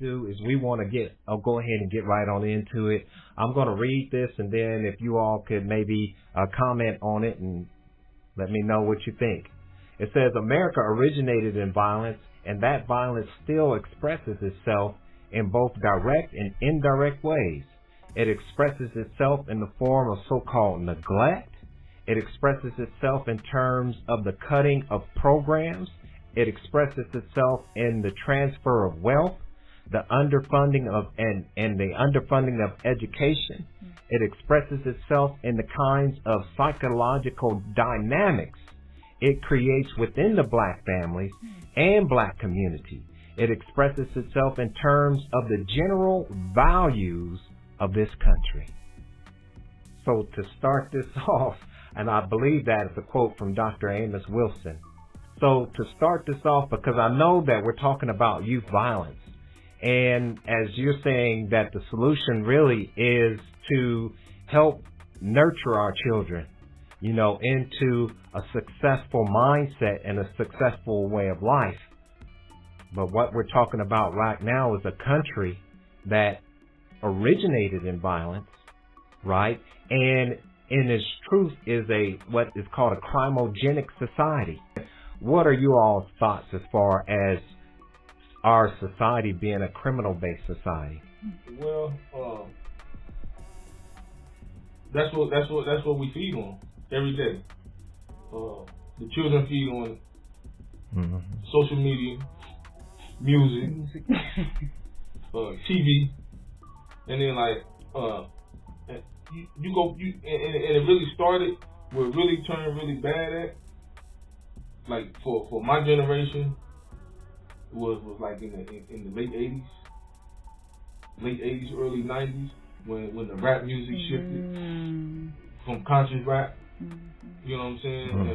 do is we want to go ahead and get right on into it. I'm going to read this, and then if you all could maybe comment on it and let me know what you think. It says, America originated in violence, and that violence still expresses itself in both direct and indirect ways. It expresses itself in the form of so-called neglect. It expresses itself in terms of the cutting of programs. It expresses itself in the transfer of wealth, the underfunding of and the underfunding of education. It expresses itself in the kinds of psychological dynamics it creates within the black families and black community. It expresses itself in terms of the general values of this country. So to start this off, and I believe that is a quote from Dr. Amos Wilson. So to start this off, because I know that we're talking about youth violence, and as you're saying that the solution really is to help nurture our children, into a successful mindset and a successful way of life. But what we're talking about right now is a country that originated in violence, right? And in its truth is what is called a crimogenic society. What are you all's thoughts as far as our society being a criminal-based society? Well, that's what we feed on every day. The children feed on social media, music, TV, and then and it really started where it really turned really bad at. Like for my generation, was like in the late '80s, early '90s, when the rap music shifted from conscious rap. You know what I'm saying? And,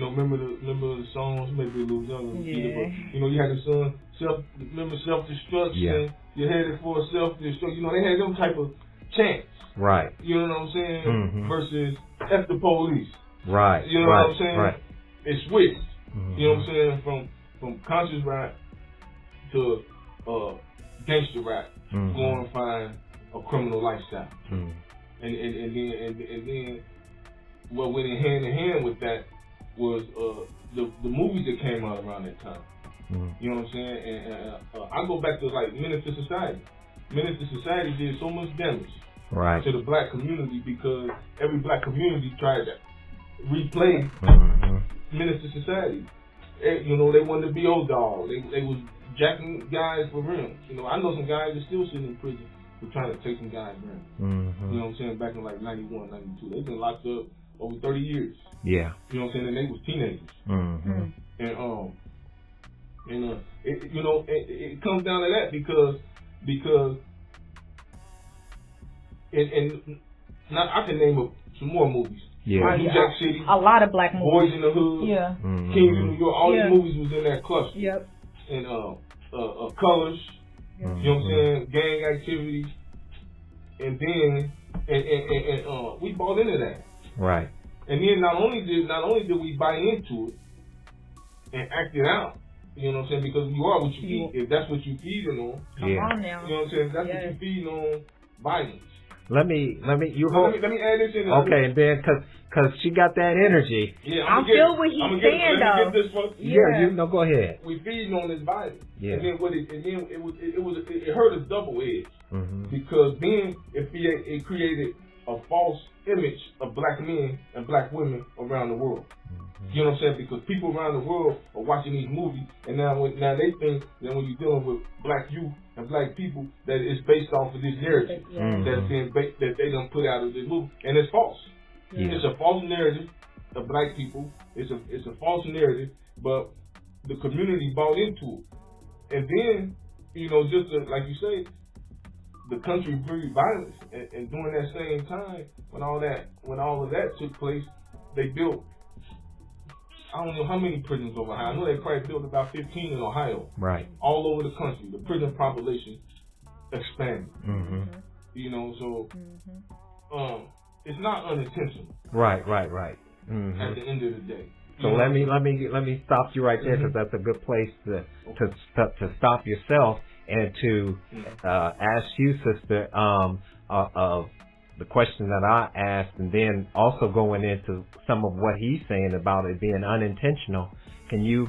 remember the songs, maybe a little younger, but you had the song self-destruction. Yeah. You're headed for self-destruction. They had them type of chants. Right. You know what I'm saying? Versus F the police. Right. You know what I'm saying? Right. It switched. You know what I'm saying? From conscious rap to gangster rap, glorifying a criminal lifestyle. And then what went in hand with that was the movies that came out around that time. You know what I'm saying? And I go back to like Menace to Society. Menace to Society did so much damage to the black community because every black community tried to replay Menace to Society. They wanted to be old dog. They was jacking guys for rims. I know some guys that still sitting in prison for trying to take some guys' rims. You know what I'm saying? Back in like 91, 92. They've been locked up over 30 years. Yeah. You know what I'm saying? And they was teenagers. It comes down to that because now I can name some more movies. Yeah. New Jack City. A lot of black movies. Boys in the Hood. Yeah. Kings of New York. All these movies was in that cluster. Yep. And Colors. You know what I'm saying? Gang activities. And then we bought into that. Right. And then not only did we buy into it and act it out, you know what I'm saying? Because you are what you feed. If that's what you feeding on, come on now. You know what I'm saying? If that's what you feeding on, violence. Let me add this in. Okay, and then cause she got that energy. Yeah, I feel what he's saying though. Go ahead. We feeding on this violence. Yeah. And then it hurt us double edged because then it created a false image of black men and black women around the world. You know what I'm saying? Because people around the world are watching these movies, and now they think that when you're dealing with black youth and black people, that it's based off of this narrative that they done put out of this movie, and it's false. Yeah. It's a false narrative of black people. It's a false narrative, but the community bought into it, and then just like you say, the country breed violence, and during that same time when all of that took place, they built. I don't know how many prisons over Ohio. I know they probably built about 15 in Ohio. Right. All over the country. The prison population expanded. So it's not unintentional. Right. At the end of the day. So let me stop you right there because that's a good place to stop yourself. and to ask you, sister, of the question that I asked, and then also going into some of what he's saying about it being unintentional. Can you?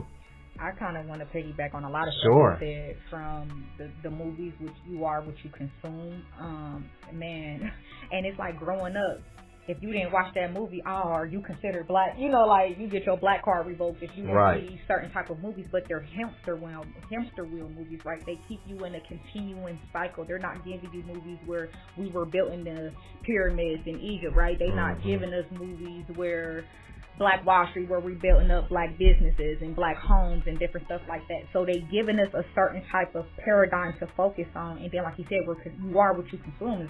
I kind of want to piggyback on a lot of Sure. stuff you said, from the movies, which you are what you consume. Man, and it's like growing up. If you didn't watch that movie, are you considered black? You know, like you get your black card revoked if you don't see certain type of movies. But they're hamster wheel movies, right? They keep you in a continuing cycle. They're not giving you movies where we were built in the pyramids in Egypt, right? They're not giving us movies where Black Wall Street, where we're building up black businesses and black homes and different stuff like that. So they giving us a certain type of paradigm to focus on, and then like you said, you are what you consume.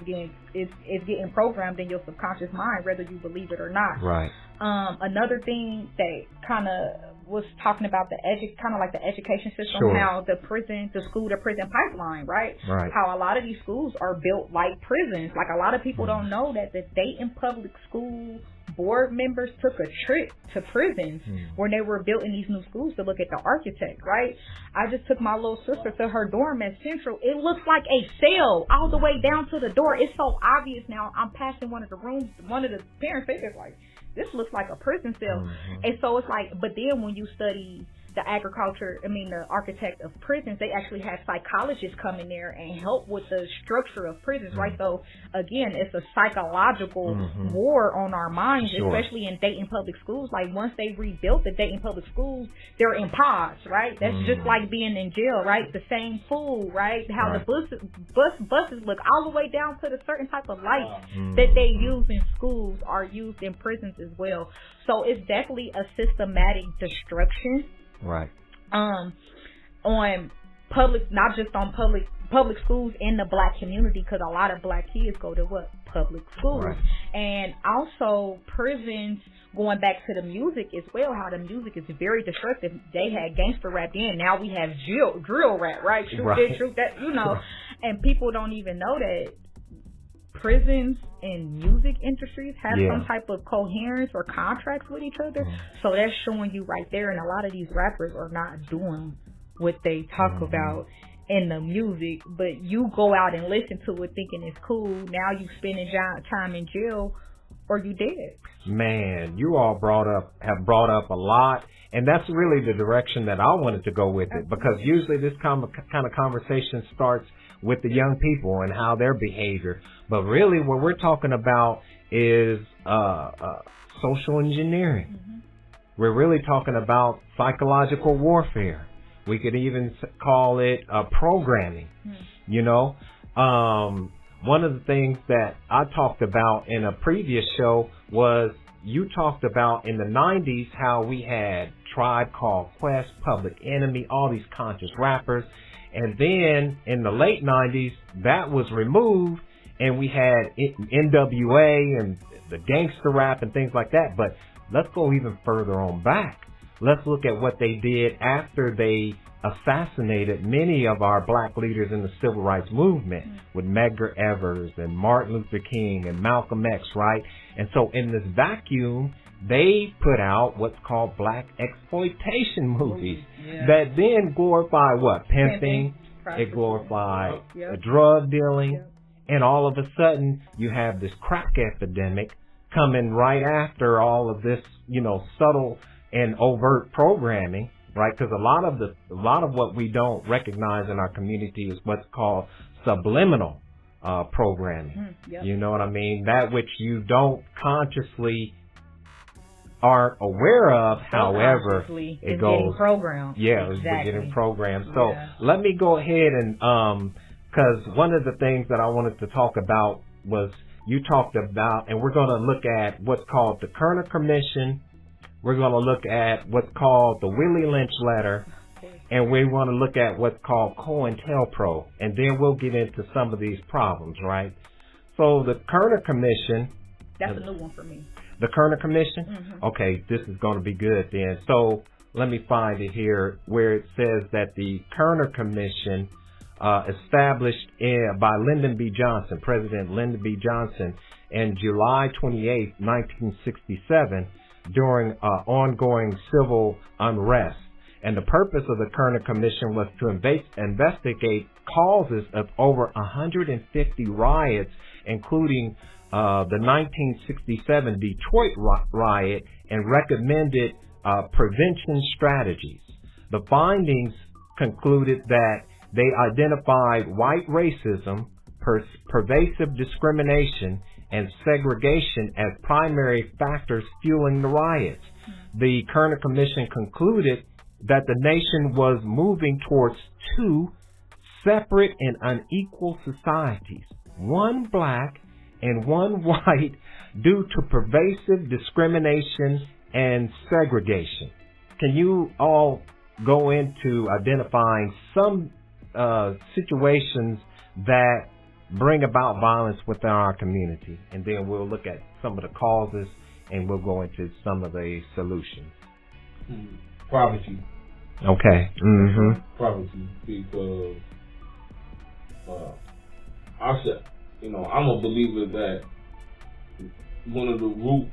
It's getting programmed in your subconscious mind, whether you believe it or not. Right. Another thing that kind of was talking about the education system, Sure. how the school to prison pipeline, right? Right. How a lot of these schools are built like prisons. Like a lot of people don't know that the Dayton Public School board members took a trip to prisons when they were building these new schools to look at the architect, right? I just took my little sister to her dorm at Central. It looks like a cell all the way down to the door. It's so obvious now. I'm passing one of the rooms. One of the parents said, like, this looks like a prison cell. And so it's like, but then when you study the architect of prisons, they actually have psychologists come in there and help with the structure of prisons, right? So again, it's a psychological war on our minds, Sure. especially in Dayton Public Schools. Like once they rebuilt the Dayton Public Schools, they're in pods, right? That's just like being in jail, right? The same food, right? How the buses look all the way down to the certain type of lights that they use in schools are used in prisons as well. So it's definitely a systematic destruction. Right. On public, not just on public schools in the black community, because a lot of black kids go to public schools. Right. And also prisons, going back to the music as well, how the music is very destructive. They had gangster rap then, now we have drill rap, right? Shoot that, you know. And people don't even know that prisons and music industries have some type of coherence or contracts with each other. So that's showing you right there. And a lot of these rappers are not doing what they talk about in the music, but you go out and listen to it thinking it's cool. Now you spending time in jail or you dead. Man, you all have brought up a lot, and that's really the direction that I wanted to go with it, because usually this kind of conversation starts with the young people and how their behavior. But really what we're talking about is social engineering. We're really talking about psychological warfare. We could even call it programming. You know, one of the things that I talked about in a previous show was you talked about in the 90s how we had Tribe Called Quest, Public Enemy, all these conscious rappers. And then in the late 90s, that was removed, and we had NWA and the gangster rap and things like that. But let's go even further on back. Let's look at what they did after they assassinated many of our black leaders in the civil rights movement with Medgar Evers and Martin Luther King and Malcolm X, right? And so in this vacuum, they put out what's called black exploitation movies that then glorify what? Pimping. It glorified drug dealing. And all of a sudden, you have this crack epidemic coming right after all of this, you know, subtle and overt programming, right? Because a lot of what we don't recognize in our community is what's called subliminal programming. You know what I mean? That which you don't consciously aren't aware of, however, it goes. Getting programmed. Yeah, it's getting programmed. So let me go ahead and, because one of the things that I wanted to talk about was you talked about, and we're going to look at what's called the Kerner Commission. We're going to look at what's called the Willie Lynch letter, and we want to look at what's called COINTELPRO, and then we'll get into some of these problems, right? So the Kerner Commission. That's a new one for me. The Kerner Commission? Okay, this is going to be good then. So let me find it here where it says that the Kerner Commission established by Lyndon B. Johnson, President Lyndon B. Johnson, in July 28, 1967, during ongoing civil unrest. And the purpose of the Kerner Commission was to investigate causes of over 150 riots, including the 1967 Detroit riot, and recommended prevention strategies. The findings concluded that they identified white racism, pervasive discrimination, and segregation as primary factors fueling the riots. The Kerner Commission concluded that the nation was moving towards two separate and unequal societies, one black and one white, due to pervasive discrimination and segregation. Can you all go into identifying some situations that bring about violence within our community, and then we'll look at some of the causes and we'll go into some of the solutions. Poverty. Okay. Mm-hmm. Poverty, because I'm a believer that one of the root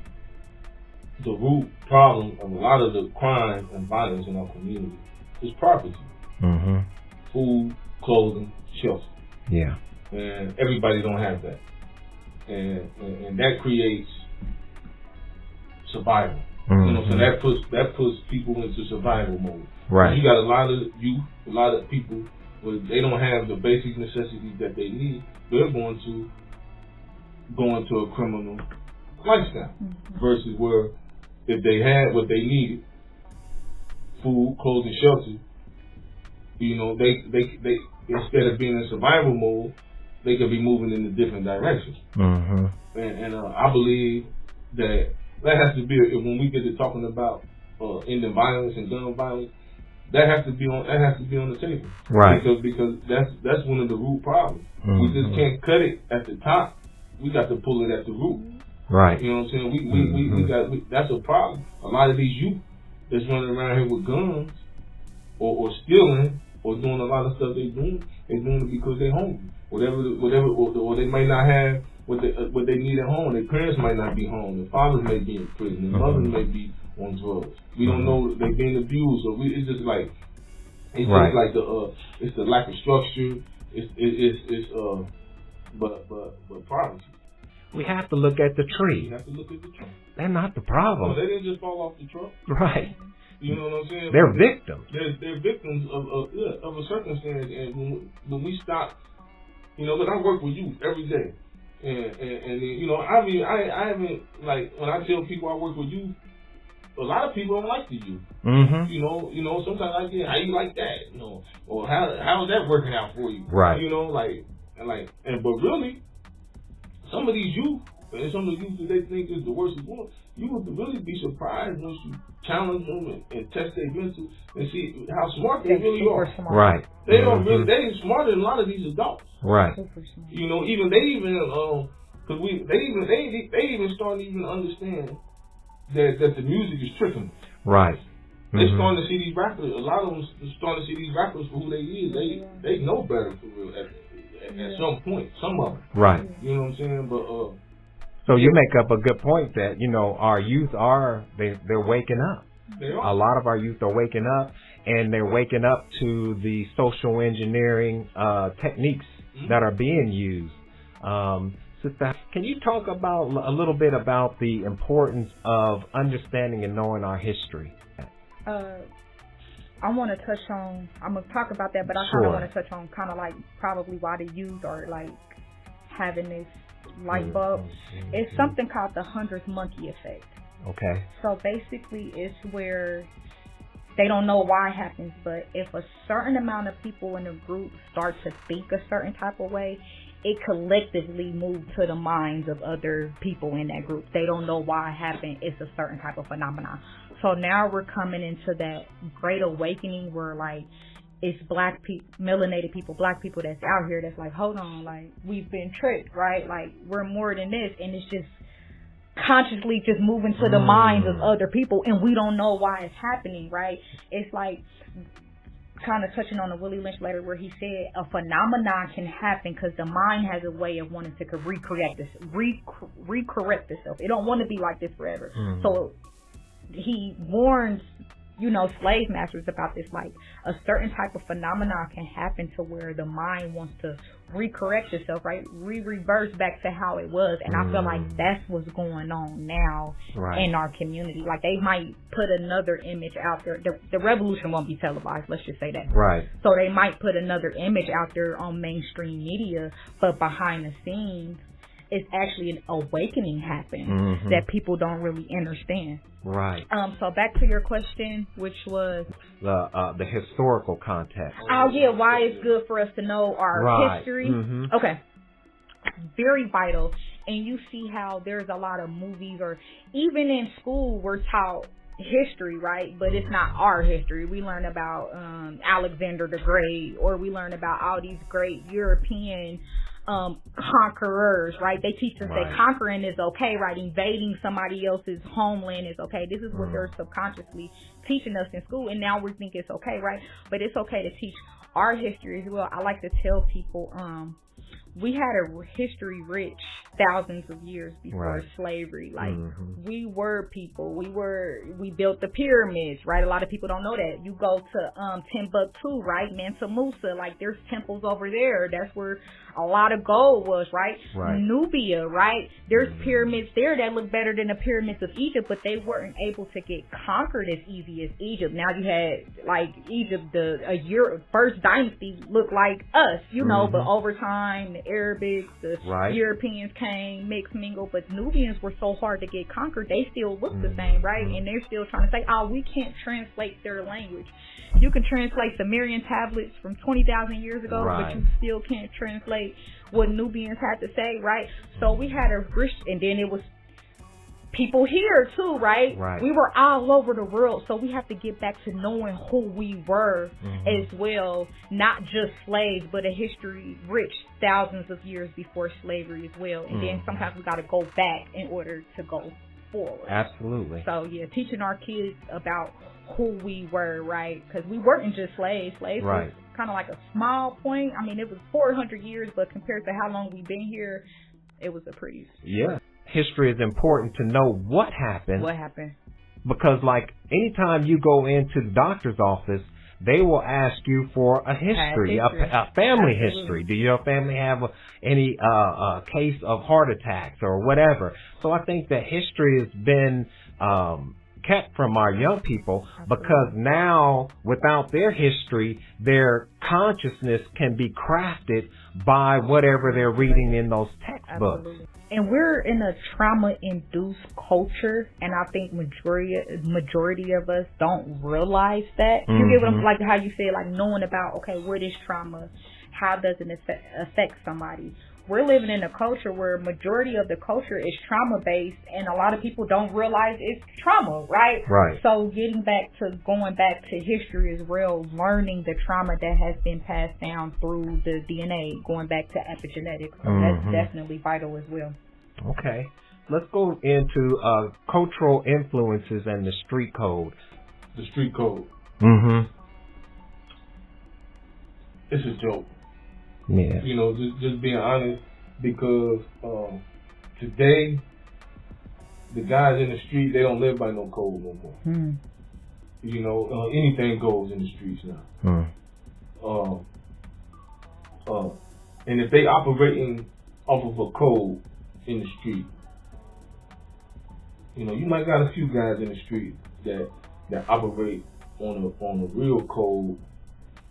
problem of a lot of the crime and violence in our community is poverty. Mm-hmm. Food, clothing, shelter. Yeah. And everybody don't have that. And that creates survival. Mm-hmm. You know, so that puts people into survival mode. Right. You got a lot of youth, a lot of people where they don't have the basic necessities that they need. They're going to go into a criminal lifestyle. Mm-hmm. Versus where if they had what they needed, food, clothing, shelter, you know, they instead of being in survival mode, they could be moving in a different direction. Mm-hmm. And I believe that has to be, when we get to talking about ending violence and gun violence, that has to be on the table. Right. Because that's one of the root problems. Mm-hmm. We just can't cut it at the top. We got to pull it at the root. Right. You know what I'm saying? We that's a problem. A lot of these youth that's running around here with guns or stealing or doing a lot of stuff they're doing it because they're hungry. Or they might not have what they need at home. Their parents might not be home. Their fathers may be in prison. Their mothers may be on drugs. We don't know they're being abused. So it's just like it's the lack of structure. But poverty. We have to look at the tree. We have to look at the tree. They're not the problem. No, they didn't just fall off the truck. Right. You know what I'm saying? They're victims. They're victims of a circumstance, and when we stop, you know. But I work with youth every day, and you know, I mean, I haven't, like, when I tell people I work with youth, a lot of people don't like the youth. Mm-hmm. You know, sometimes I get, how you like that? You know, or how is that working out for you? Right. You know, but really, some of these youth. And some of the youth that they think is the worst of one, you would really be surprised once you challenge them and test their mental and see how smart they really are. Smart. Right. They don't really. They ain't smarter than a lot of these adults. Right. You know, they even starting to even understand that the music is tricking them. Right. They're starting to see these rappers. A lot of them starting to see these rappers for who they is. They know better for real at some point. Some of them. Right. You know what I'm saying? But so you make up a good point that, you know, our youth they're waking up. They are. A lot of our youth are waking up, and they're waking up to the social engineering techniques that are being used. Sister, can you talk about a little bit about the importance of understanding and knowing our history? I want to touch on, I'm going to talk about that, but I kind of want to touch on kind of like probably why the youth are like having this light bulb. It's something called the 100th monkey effect. Okay. So basically it's where they don't know why it happens, but if a certain amount of people in a group start to think a certain type of way, it collectively moves to the minds of other people in that group. They don't know why it happened. It's a certain type of phenomenon. So now we're coming into that great awakening where like it's black people, melanated people, black people that's out here that's like, hold on, like we've been tricked, right? Like we're more than this, and it's just consciously just moving to the minds of other people, and we don't know why it's happening, right? It's like kind of touching on the Willie Lynch letter where he said a phenomenon can happen because the mind has a way of wanting to recorrect itself. It don't want to be like this forever. So he warns slave masters about this. Like, a certain type of phenomenon can happen to where the mind wants to recorrect itself, right? Reverse back to how it was. And I feel like that's what's going on now in our community. Like, they might put another image out there. The revolution won't be televised, let's just say that. Right. So they might put another image out there on mainstream media, but behind the scenes, it's actually an awakening happening that people don't really understand. Right. So back to your question, which was the historical context. Oh yeah, why it's good for us to know our history. Okay. Very vital. And you see how there's a lot of movies, or even in school we're taught history, right? But it's not our history. We learn about Alexander the Great, or we learn about all these great European conquerors, right? They teach us that conquering is okay, right? Invading somebody else's homeland is okay. This is what they're subconsciously teaching us in school, and now we think it's okay, right? But it's okay to teach our history as well. I like to tell people, we had a history rich thousands of years before slavery. Like, we were people. We built the pyramids, right? A lot of people don't know that. You go to Timbuktu, right? Mansa Musa, like, there's temples over there. That's where a lot of gold was, right? Nubia, right? There's pyramids there that look better than the pyramids of Egypt, but they weren't able to get conquered as easy as Egypt. Now you had, like, Egypt, first dynasty looked like us, but over time, the Arabics, the Europeans came, mixed, mingled, but Nubians were so hard to get conquered, they still look the same, right? And they're still trying to say, we can't translate their language. You can translate Sumerian tablets from 20,000 years ago, but you still can't translate what Nubians had to say, right? So we had a rich, and then it was people here too, right? We were all over the world, so we have to get back to knowing who we were as well, not just slaves, but a history rich thousands of years before slavery as well. And then sometimes we got to go back in order to go forward. Absolutely. So yeah, teaching our kids about who we were, right? Because we weren't just slaves. Slaves was kind of like a small point. I mean, it was 400 years, but compared to how long we've been here, it was a pretty... Yeah. History is important to know what happened. What happened? Because, like, anytime you go into the doctor's office, they will ask you for a history, a family history. Do your family have any case of heart attacks or whatever? So I think that history has been kept from our young people because now, without their history, their consciousness can be crafted by whatever they're reading in those textbooks. And we're in a trauma-induced culture, and I think majority of us don't realize that. You get what I'm, like how you say, like, knowing about, okay, what is trauma? How does it affect somebody? We're living in a culture where majority of the culture is trauma-based, and a lot of people don't realize it's trauma, right? Right. So going back to history as well, learning the trauma that has been passed down through the DNA, going back to epigenetics. So that's definitely vital as well. Okay. Let's go into cultural influences and the street code. The street code. It's a joke. Yeah. Just being honest, because today the guys in the street, they don't live by no code no more. Anything goes in the streets now. And if they operating off of a code in the street, you might got a few guys in the street that operate on a real code,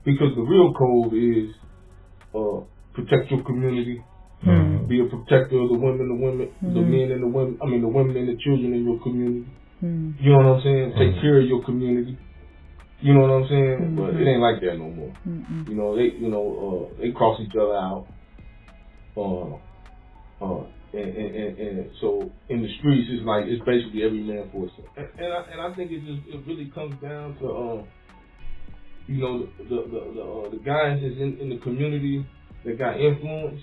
because the real code is protect your community, be a protector of the women, the men and the women. I mean, the women and the children in your community. You know what I'm saying? Take care of your community. You know what I'm saying? But it ain't like that no more. They cross each other out. And so in the streets, it's basically every man for himself. And I think it really comes down to the guys that's in the community that got influence.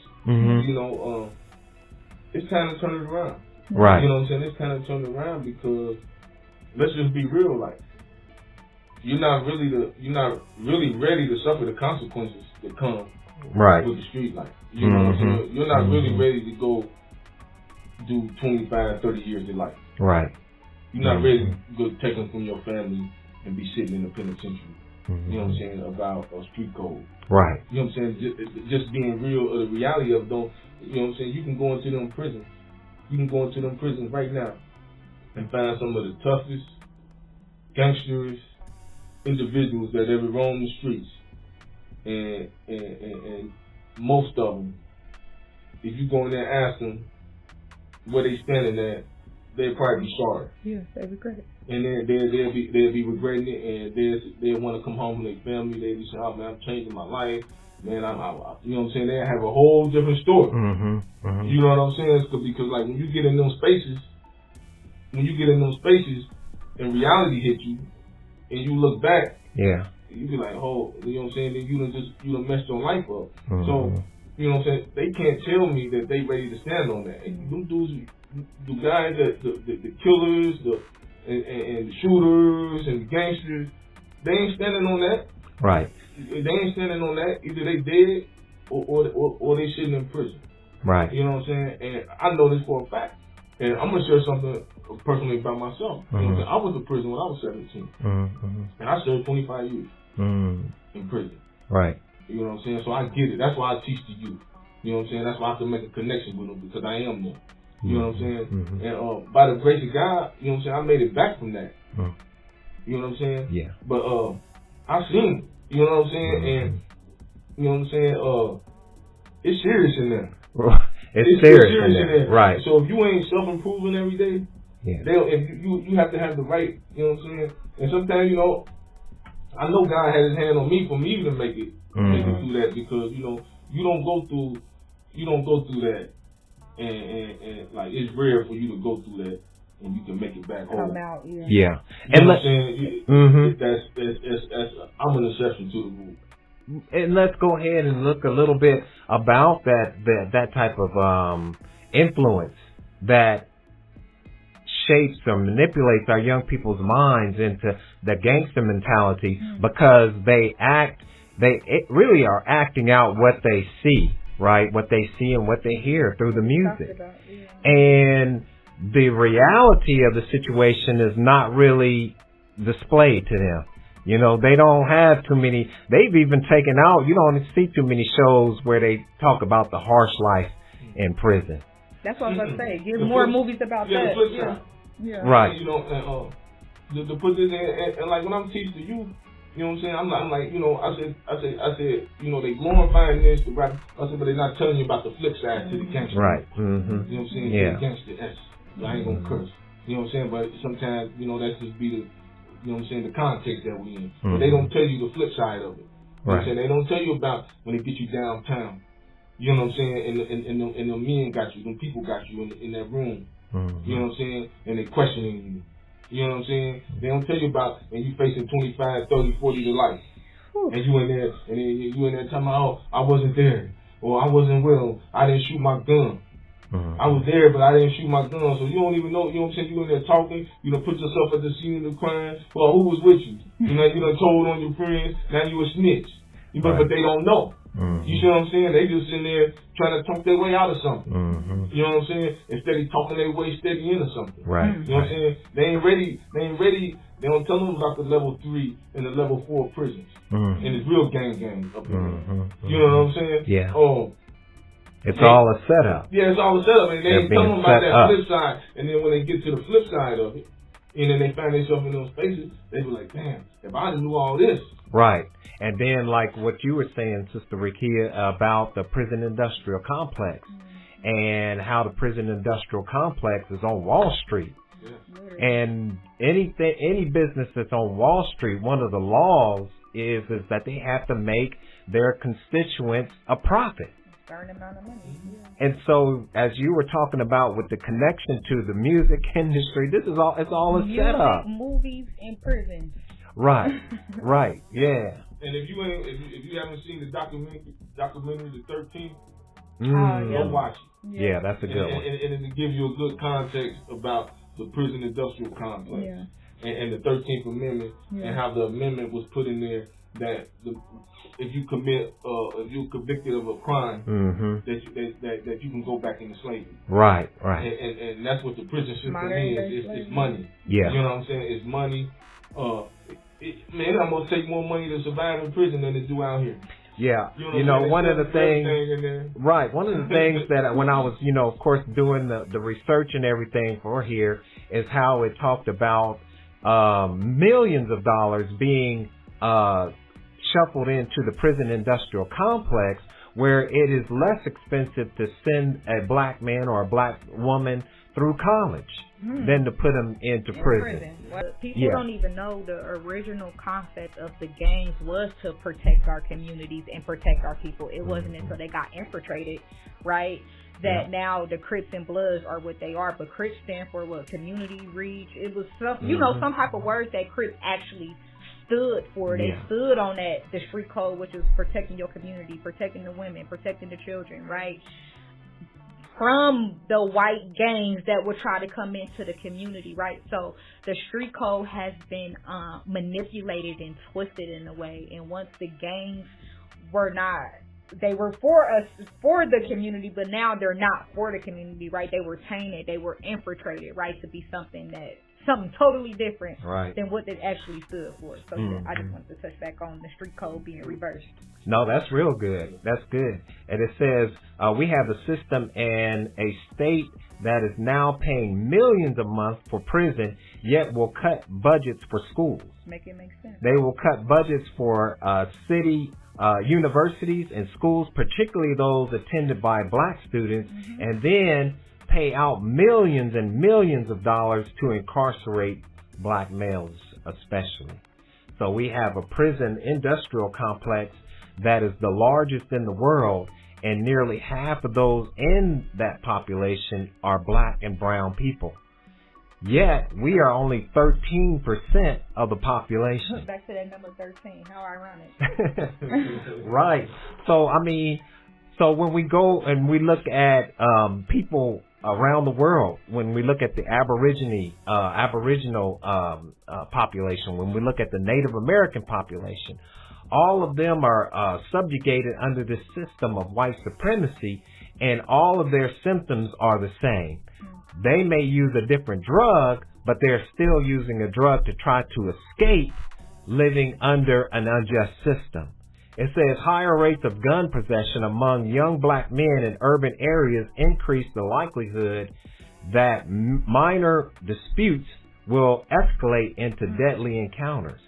It's time to turn it around. Right. You know what I'm saying? It's time to turn it around, because let's just be real, like, you're not really ready to suffer the consequences that come with the street life. You know what I'm saying? You're not really ready to go do 25, 30 years of life. Right. You're not ready to go take them from your family and be sitting in the penitentiary. You know what I'm saying, about street code. Right. You know what I'm saying? Just being real of the reality of those. You know what I'm saying? You can go into them prisons. You can go into them prisons right now and find some of the toughest gangsters, individuals that ever roamed the streets. And most of them, if you go in there and ask them where they standing at, they'll probably be sorry. Yeah, they regret it. And then they'll be regretting it, and they'll want to come home to their family. They'll be saying, "Oh man, I'm changing my life, man." I you know what I'm saying? They have a whole different story. You know what I'm saying? Because like when you get in those spaces, and reality hit you, and you look back, you be like, "Oh," you know what I'm saying? Then you done messed your life up. So you know what I'm saying? They can't tell me that they ready to stand on that. And them dudes, the guys, the killers, and the shooters and the gangsters, they ain't standing on that. Right. They ain't standing on that. Either they dead or they sitting in prison. Right. You know what I'm saying? And I know this for a fact. And I'm gonna share something personally about myself. You know what I'm saying? I went to prison when I was 17, and I served 25 years in prison. Right. You know what I'm saying? So I get it. That's why I teach the youth. You know what I'm saying? That's why I have to make a connection with them, because I am them. You know what I'm saying? And by the grace of God, you know what I'm saying, I made it back from that. You know what I'm saying? Yeah. But I seen it. You know what I'm saying? And you know what I'm saying? It's serious in there. It's serious in there. Right. So if you ain't self-improving every day, if you have to have the right, you know what I'm saying? And sometimes, you know, I know God had his hand on me for me to make it through that, because, you know, you don't go through that and like it's rare for you to go through that and you can make it back home. Come out, yeah. You know what I'm saying? That's I'm an exception to the rule. And let's go ahead and look a little bit about that type of influence that shapes or manipulates our young people's minds into the gangster mentality, because they really are acting out what they see, right? What they see and what they hear through the music. And the reality of the situation is not really displayed to them. You know, they don't have too many. They've even taken out, you don't see too many shows where they talk about the harsh life in prison. That's what I was about to say. Give more movies about that. Yeah. Right. You know, to put this in, and like when I'm teaching the youth, you know what I'm saying? I'm like, you know, I said, you know, they glorifying this, the rap. I said, but they're not telling you about the flip side to the gangster. Right. You know what I'm saying? Yeah. The gangster S. I ain't gonna curse. You know what I'm saying? But sometimes, you know, that's just be the, you know what I'm saying, the context that we in. But they don't tell you the flip side of it. You know what I'm saying? They don't tell you about when they get you downtown. You know what I'm saying? And the men got you, them people got you in that room. You know what I'm saying? And they questioning you. You know what I'm saying? They don't tell you about, and you facing 25, 30, 40 to life. And you in there, and then you in there talking about, oh, I wasn't there. Or I wasn't with them. I didn't shoot my gun. I was there, but I didn't shoot my gun. So you don't even know, you know what I'm saying? You in there talking, you done put yourself at the scene of the crime. Well, who was with you? You know, you done told on your friends, now you a snitch. But they don't know. You see what I'm saying? They just in there trying to talk their way out of something. You know what I'm saying? Instead of talking their way steady into something. Right. You know what I'm saying? They ain't ready. They don't tell them about the level 3 and the level 4 prisons. And it's real gang up in there. You know what I'm saying? Yeah. It's And all a setup. Yeah, it's all a setup. And they ain't telling them about that up. flip side. And then when they get to the flip side of it, and then they find themselves in those spaces, they be like, damn, if I knew all this. Right. And then like what you were saying, Sister Rikia, about the prison industrial complex and how the prison industrial complex is on Wall Street. Yeah. And any business that's on Wall Street, one of the laws is that they have to make their constituents a profit. Certain amount of money. And so, as you were talking about with the connection to the music industry, it's all a setup. Movies in prison. Right, right, yeah. And if you haven't seen the documentary, The 13th, go watch it. Yeah, that's a good one. And it gives you a good context about the prison industrial complex and the 13th Amendment and how the amendment was put in there that if you're convicted of a crime, that you can go back into slavery. Right. And that's what the prison system is. It's money. Yeah. You know what I'm saying? It's money. man, I'm gonna take more money to survive in prison than to do out here. Yeah, one of the things, right, one of the things that when I was, of course, doing the research and everything for here is how it talked about millions of dollars being shuffled into the prison industrial complex, where it is less expensive to send a black man or a black woman through college than to put them into prison. Well, people don't even know the original concept of the gangs was to protect our communities and protect our people. It wasn't until they got infiltrated, right, that now the Crips and Bloods are what they are. But Crips stand for what? Community reach. It was some, some type of words that Crips actually stood for. They stood on that, the street code, which is protecting your community, protecting the women, protecting the children, right? From the white gangs that would try to come into the community, right? So the street code has been manipulated and twisted in a way. And once the gangs were not, they were for us, for the community, but now they're not for the community, right? They were tainted, they were infiltrated, right, to be something totally different than what they actually stood for. So I just wanted to touch back on the street code being reversed. No, that's real good. That's good. And it says we have a system and a state that is now paying millions a month for prison, yet will cut budgets for schools. Make it make sense. They will cut budgets for city universities and schools, particularly those attended by black students, and then pay out millions and millions of dollars to incarcerate black males especially. So we have a prison industrial complex that is the largest in the world, and nearly half of those in that population are black and brown people. Yet we are only 13% of the population. Back to that number 13. How ironic. Right. So so when we go and we look at people around the world, when we look at the Aboriginal population, when we look at the Native American population, all of them are subjugated under this system of white supremacy, and all of their symptoms are the same. They may use a different drug, but they're still using a drug to try to escape living under an unjust system. It says higher rates of gun possession among young black men in urban areas increase the likelihood that minor disputes will escalate into deadly encounters.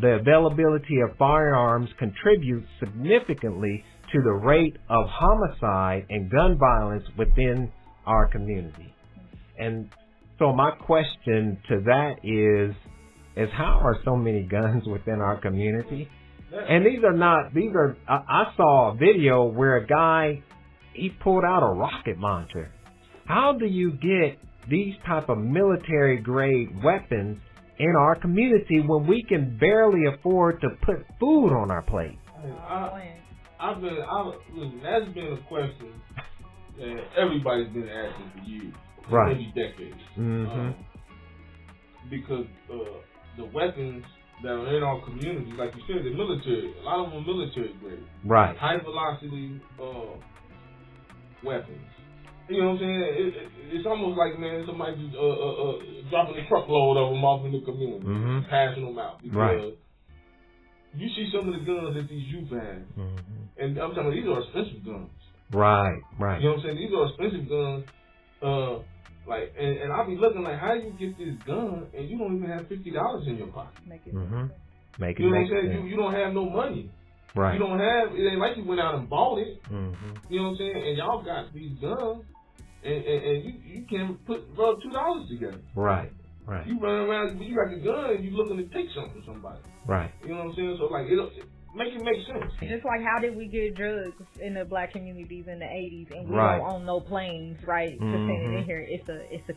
The availability of firearms contributes significantly to the rate of homicide and gun violence within our community. And so my question to that is how are so many guns within our community? And I saw a video where a guy, he pulled out a rocket launcher. How do you get these type of military grade weapons in our community when we can barely afford to put food on our plate? Listen, that's been a question that everybody's been asking for years, maybe decades. Because the weapons that are in our communities, like you said, the military, a lot of them are military grade. Right. High velocity weapons. You know what I'm saying? It's almost like, man, somebody just dropping a truckload of them off in the community, passing them out. Because you see some of the guns that these youth have, and I'm telling you, these are expensive guns. Right. You know what I'm saying? These are expensive guns. And I'll be looking like, how do you get this gun and you don't even have $50 in your pocket? Make it you know what I'm saying? You don't have no money. Right. You don't have, it ain't like you went out and bought it. You know what I'm saying? And y'all got these guns and you can't rub $2 together. Right. You run around, you got the gun and you looking to take something from somebody. Right. You know what I'm saying? So like, it make sense. Just like, how did we get drugs in the black communities in the 80s and we don't own no planes, right, to send it in here? It's a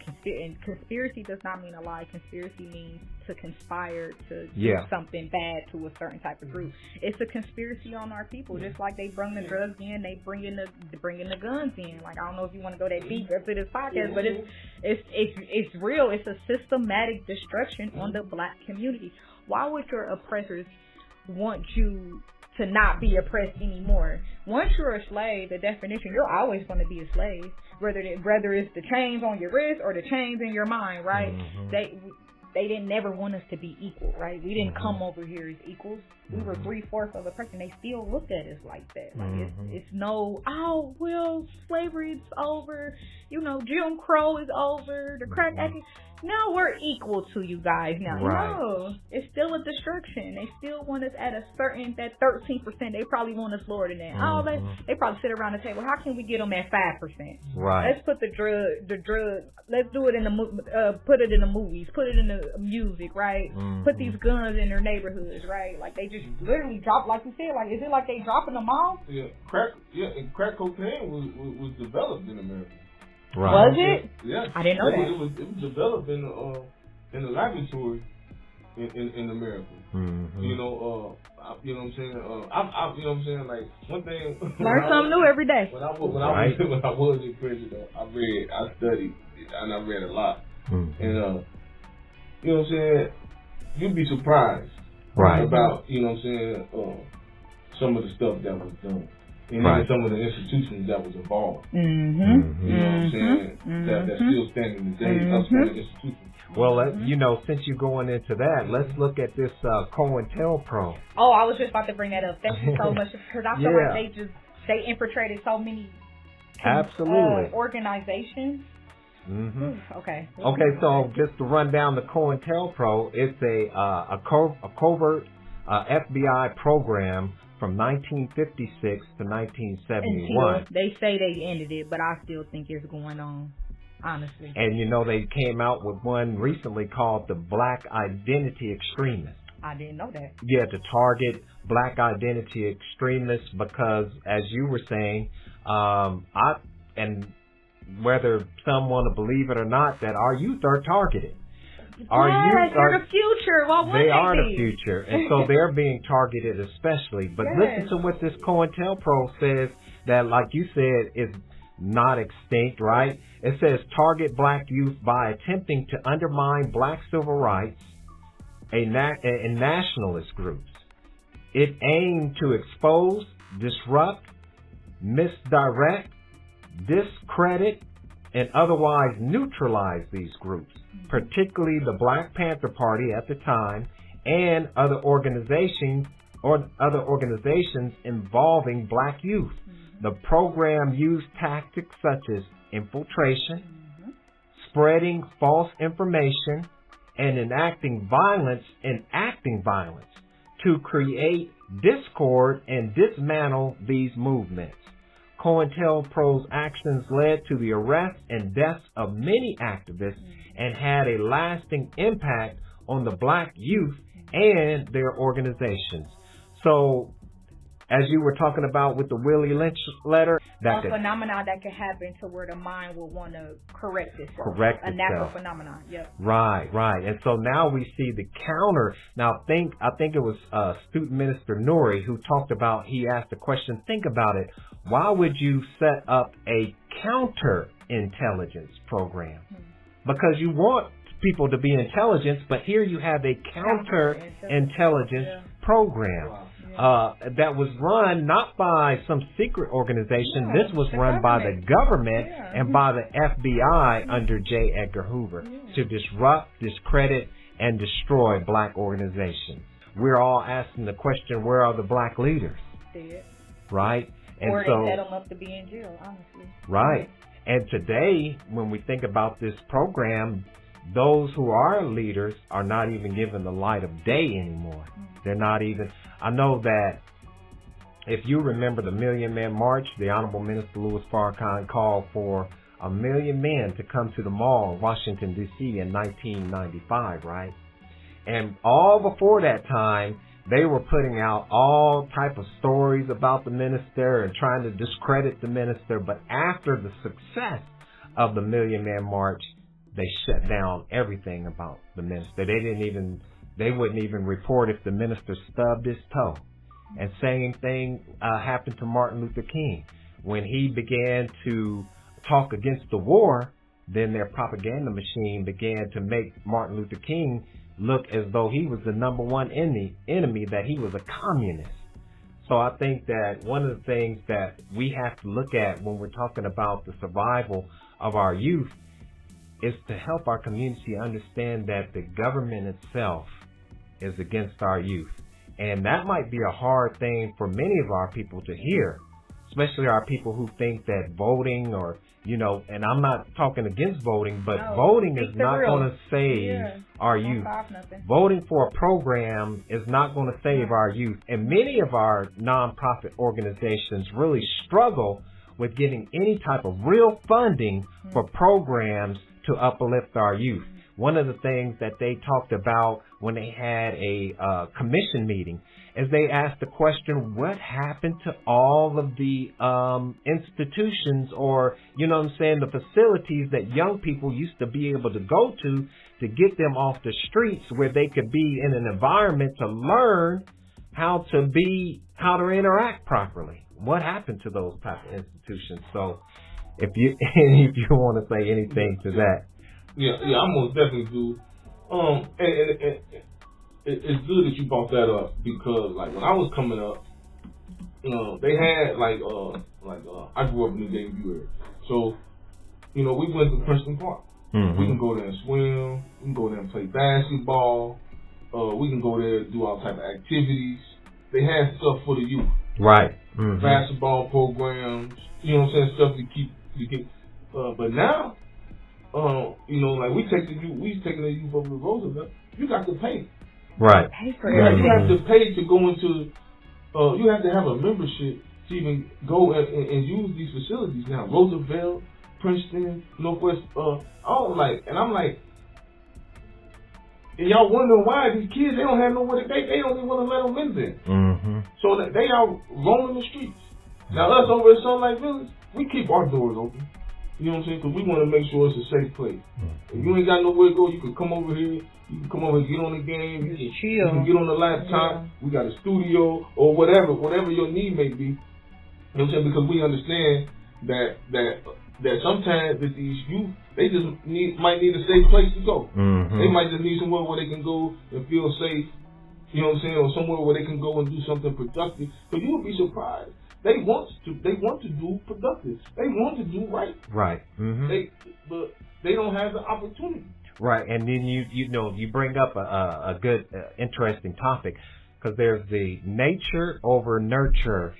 conspiracy does not mean a lie. Conspiracy means to conspire to do something bad to a certain type of group. It's a conspiracy on our people. Just like they bring the drugs in, they bring in the guns in. Like, I don't know if you want to go that deep after this podcast, but it's real. It's a systematic destruction on the black community. Why would your oppressors want you to not be oppressed anymore? Once you're a slave, the definition, you're always going to be a slave, whether it's the chains on your wrist or the chains in your mind, right? they didn't never want us to be equal, right? We didn't come over here as equals. We were 3/4 of a person. They still looked at us like that. Like it's no, oh well, slavery's over. You know, Jim Crow is over. The crack acting. Now we're equal to you guys now. Right. No, it's still a destruction. They still want us at a certain, that 13%. They probably want us lower than that. Oh, they probably sit around the table. How can we get them at 5%? Right. Let's put the drug. Let's do it in put it in the movies. Put it in the music, right? Put these guns in their neighborhoods, right? Like they just literally drop, like you said. Like, is it like they dropping them off? Yeah, and crack cocaine was developed in America. Right. Was it? Yeah, I didn't know that. It was developed in the laboratory in America. You know, you know what I'm saying. You know what I'm saying. Like one thing. Learn something new every day. When I was in prison, I studied, and I read a lot. And you know what I'm saying. You'd be surprised, about you know what I'm saying. Some of the stuff that was done. And even some of the institutions that was involved. You know what I'm saying? That's still standing today. Upstanding institutions. Well, you know, since you're going into that, let's look at this COINTELPRO. Oh, I was just about to bring that up. Thank you so much, because I feel like they infiltrated so many organizations. Okay. Okay, so just to run down the COINTELPRO, it's a covert FBI program from 1956 to 1971. Until they say they ended it, but I still think it's going on, honestly. And you know, they came out with one recently called the Black Identity Extremists. I didn't know that. Yeah, to target Black identity extremists, because as you were saying, and whether some want to believe it or not, that our youth are targeted. Our youth are the future. Well, they are the future, and so they're being targeted especially. But listen to what this COINTELPRO says, that, like you said, is not extinct, right? It says target black youth by attempting to undermine black civil rights and nationalist groups. It aimed to expose, disrupt, misdirect, discredit, and otherwise neutralize these groups, particularly the Black Panther Party at the time and other organizations involving black youth. The program used tactics such as infiltration, spreading false information, and enacting violence to create discord and dismantle these movements. COINTELPRO's actions led to the arrest and deaths of many activists and had a lasting impact on the black youth and their organizations. So, as you were talking about with the Willie Lynch letter, that phenomenon that could happen to where the mind will want to correct itself. A natural phenomenon. Yep. Right. And so now we see the counter. Now, I think it was Student Minister Nuri who talked about, he asked the question, think about it, why would you set up a counter-intelligence program? Because you want people to be intelligent, but here you have a counter-intelligence program. That was run not by some secret organization. This was run by the government and by the FBI under J. Edgar Hoover to disrupt, discredit, and destroy black organizations. We're all asking the question, where are the black leaders? Right? And or so, they set them up to be in jail, honestly. Right. And today, when we think about this program, those who are leaders are not even given the light of day anymore. They're not even. I know that if you remember the Million Man March, the Honorable Minister Louis Farrakhan called for 1 million men to come to the mall in Washington, D.C. in 1995, right? And all before that time, they were putting out all type of stories about the minister and trying to discredit the minister. But after the success of the Million Man March, they shut down everything about the minister. They wouldn't even report if the minister stubbed his toe. And same thing happened to Martin Luther King. When he began to talk against the war, then their propaganda machine began to make Martin Luther King look as though he was the number one enemy, that he was a communist. So I think that one of the things that we have to look at when we're talking about the survival of our youth is to help our community understand that the government itself is against our youth. And that might be a hard thing for many of our people to hear, especially our people who think that voting or, and I'm not talking against voting, but voting is not going to save our youth. Voting for a program is not going to save our youth. And many of our nonprofit organizations really struggle with getting any type of real funding for programs to uplift our youth. One of the things that they talked about when they had a commission meeting is they asked the question, what happened to all of the institutions or, the facilities that young people used to be able to go to get them off the streets where they could be in an environment to learn how to interact properly. What happened to those type of institutions? So if you want to say anything to that. Yeah, I most definitely do. And it's good that you brought that up because, like, when I was coming up, they had I grew up in the Dayview area, so we went to Princeton Park. Mm-hmm. We can go there and swim. We can go there and play basketball. We can go there and do all type of activities. They had stuff for the youth, right? Mm-hmm. Basketball programs. Stuff to keep you get. But now. Like we taking the youth over to Roosevelt. You got to pay. Right. Pay for it. You have to pay to go into. You have to have a membership to even go and use these facilities now. Roosevelt, Princeton, Northwest. I'm like, and y'all wonder why these kids they don't have nowhere to they don't even want to let them in there. Mm-hmm. So that they are roaming the streets. Now us over at Sunlight Village, we keep our doors open. You know what I'm saying? Because we want to make sure it's a safe place. If you ain't got nowhere to go, you can come over here. You can come over and get on the game. You can get on the laptop. Yeah. We got a studio or whatever your need may be. You know what I'm saying? Because we understand that sometimes with these youth, they just might need a safe place to go. Mm-hmm. They might just need somewhere where they can go and feel safe. You know what I'm saying? Or somewhere where they can go and do something productive. But you'll be surprised. They want to do productive. They want to do right. Right. Mm-hmm. But they don't have the opportunity. Right, and then you bring up a good interesting topic because there's the nature over nurture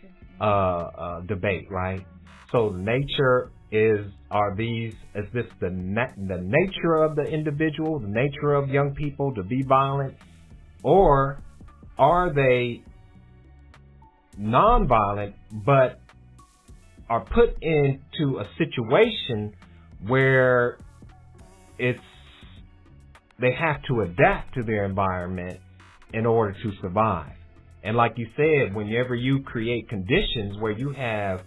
debate, right? So nature is this the nature of the individual, the nature of young people to be violent, or are they non-violent but are put into a situation where they have to adapt to their environment in order to survive. And like you said, whenever you create conditions where you have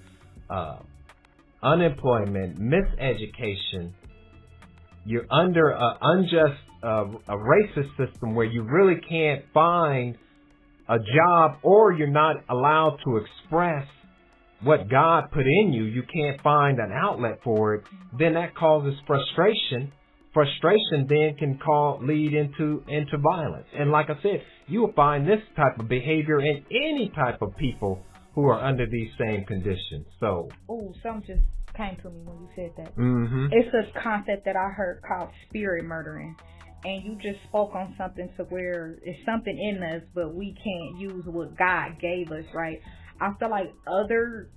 unemployment, miseducation, you're under a racist system where you really can't find a job, or you're not allowed to express what God put in you, you can't find an outlet for it, then that causes frustration. Frustration then can lead into violence. And like I said, you will find this type of behavior in any type of people who are under these same conditions. So, something just came to me when you said that. Mm-hmm. It's a concept that I heard called spirit murdering. And you just spoke on something to where it's something in us, but we can't use what God gave us, right? I feel like other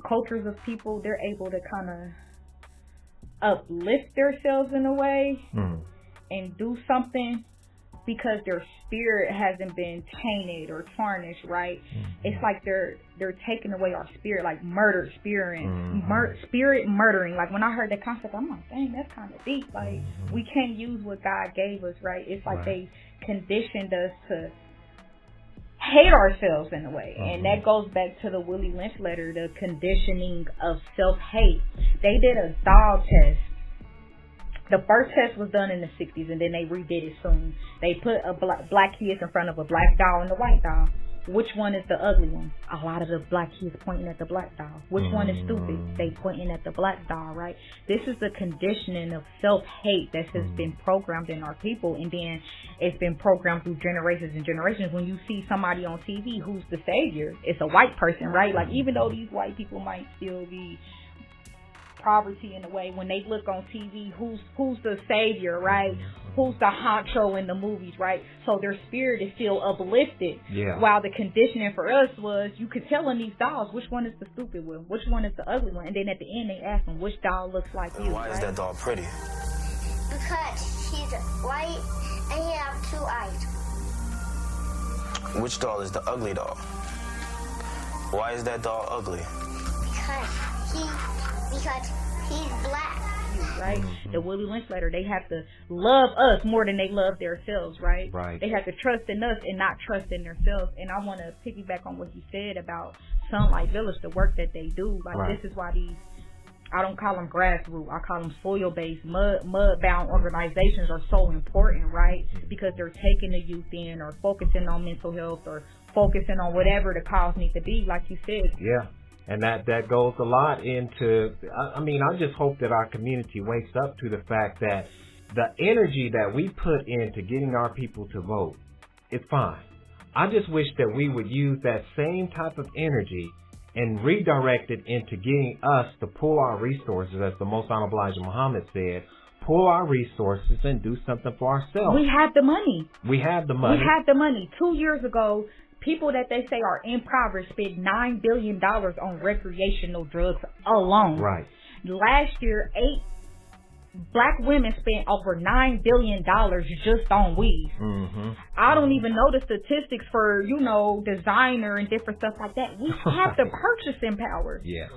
cultures of people, they're able to kind of uplift themselves in a way and do something because their spirit hasn't been tainted or tarnished, right? Mm-hmm. It's like they're taking away our spirit, like murder, spirit murdering. Like when I heard that concept, I'm like, dang, that's kind of deep. Like we can't use what God gave us, right? It's like they conditioned us to hate ourselves in a way. And that goes back to the Willie Lynch letter, the conditioning of self-hate. They did a doll test. The first test was done in the 60s, and then they redid it soon. They put a black kids in front of a black doll and a white doll. Which one is the ugly one? A lot of the black kids pointing at the black doll. Which one is stupid? They pointing at the black doll, right? This is the conditioning of self-hate that has been programmed in our people, and then it's been programmed through generations and generations. When you see somebody on TV who's the savior, it's a white person, right? Like even though these white people might still be poverty in a way. When they look on TV, who's the savior, right? Who's the honcho in the movies, right? So their spirit is still uplifted. Yeah. While the conditioning for us was, you could tell in these dolls which one is the stupid one, which one is the ugly one, and then at the end they ask them which doll looks like you. Why is that doll pretty? Because he's white and he has 2 eyes. Which doll is the ugly doll? Why is that doll ugly? Because he's black. Right? The Willie Lynch letter, they have to love us more than they love themselves, right? Right. They have to trust in us and not trust in themselves. And I want to piggyback on what you said about Sunlight Village, the work that they do. Like, right. This is why these, I don't call them grassroots, I call them soil-based, mud-bound organizations are so important, right? Because they're taking the youth in, or focusing on mental health, or focusing on whatever the cause needs to be, like you said. Yeah. And that goes a lot into, I mean, I just hope that our community wakes up to the fact that the energy that we put into getting our people to vote is fine. I just wish that we would use that same type of energy and redirect it into getting us to pull our resources, as the Most Honorable Elijah Muhammad said, pull our resources and do something for ourselves. We have the money. We have the money. We have the money. 2 years ago, people that they say are impoverished spent $9 billion on recreational drugs alone. Right. Last year, 8 black women spent over $9 billion just on weed. Mm-hmm. I don't even know the statistics for, designer and different stuff like that. We have the purchasing power. Yeah.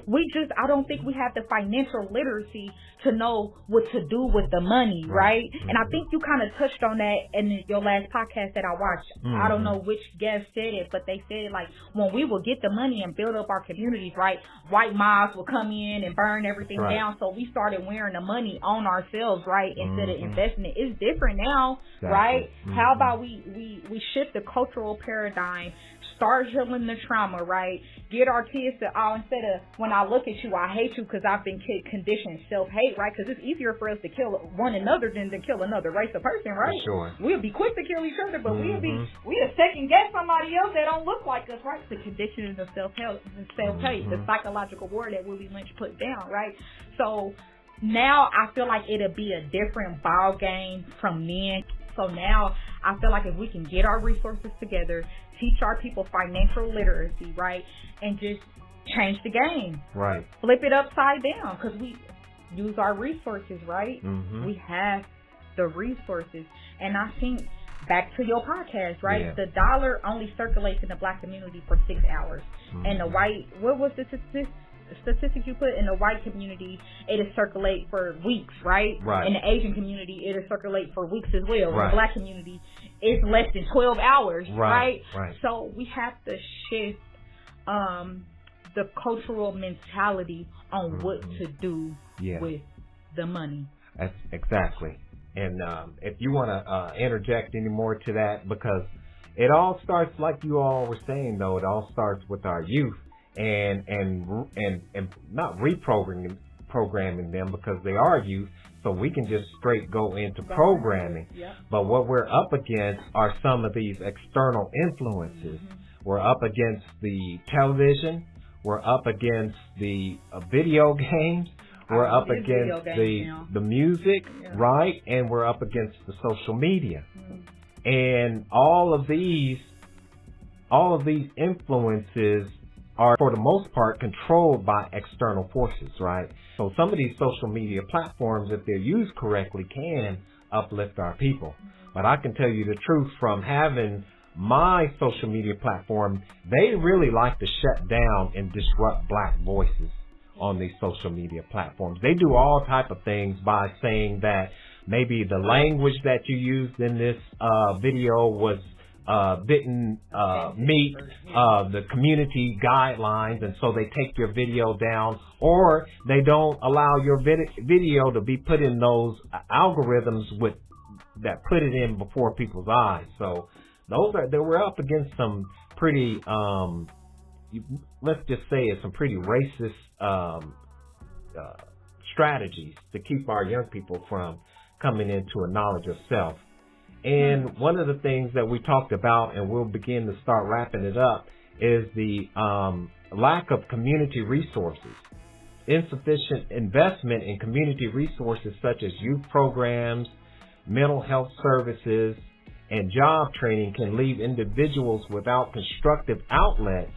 I don't think we have the financial literacy to know what to do with the money, right? Mm-hmm. And I think you kind of touched on that in your last podcast that I watched. Mm-hmm. I don't know which guest said it, but they said, like, when we will get the money and build up our communities, right, white mobs will come in and burn everything right. down. So we started wearing the money on ourselves, right, instead of Mm-hmm. investing it. It's different now, exactly. right? Mm-hmm. How about we shift the cultural paradigm, start healing the trauma, right? Get our kids to, instead of, when I look at you, I hate you because I've been conditioned self-hate, right? Because it's easier for us to kill one another than to kill another race of person, right? For sure. We'll be quick to kill each other, but Mm-hmm. we'll second guess somebody else that don't look like us, right? The conditioning of self-hate, Mm-hmm. the psychological war that Willie Lynch put down, right? So now I feel like it'll be a different ball game from then. So now I feel like if we can get our resources together, teach our people financial literacy, right, and just change the game. Right. Flip it upside down, because we use our resources, right? Mm-hmm. We have the resources. And I think, back to your podcast, right, Yeah. the dollar only circulates in the black community for 6 hours. Mm-hmm. And the white, what was the statistic you put? In the white community, it'll circulate for weeks, right? Right. In the Asian community, it'll circulate for weeks as well. Right. In the black community, it's less than 12 hours, right? Right. So we have to shift the cultural mentality on Mm-hmm. what to do Yeah. with the money. That's exactly. And if you want to interject any more to that, because it all starts, like you all were saying, though, it all starts with our youth. And not programming them, because they are youth, so we can just straight go into programming. Yep. But what we're up against are some of these external influences. Mm-hmm. We're up against the television. We're up against the video games. We're up against the music, yeah. right? And we're up against the social media. Mm-hmm. And all of these influences are, for the most part, controlled by external forces, right? So some of these social media platforms, if they're used correctly, can uplift our people. But I can tell you the truth, from having my social media platform, they really like to shut down and disrupt black voices on these social media platforms. They do all type of things by saying that maybe the language that you used in this video was didn't meet the community guidelines, and so they take your video down, or they don't allow your video to be put in those algorithms that put it in before people's eyes. So we're up against some pretty let's just say it's some pretty racist strategies to keep our young people from coming into a knowledge of self. And one of the things that we talked about, and we'll begin to start wrapping it up, is the lack of community resources. insufficient investment in community resources such as youth programs, mental health services, and job training can leave individuals without constructive outlets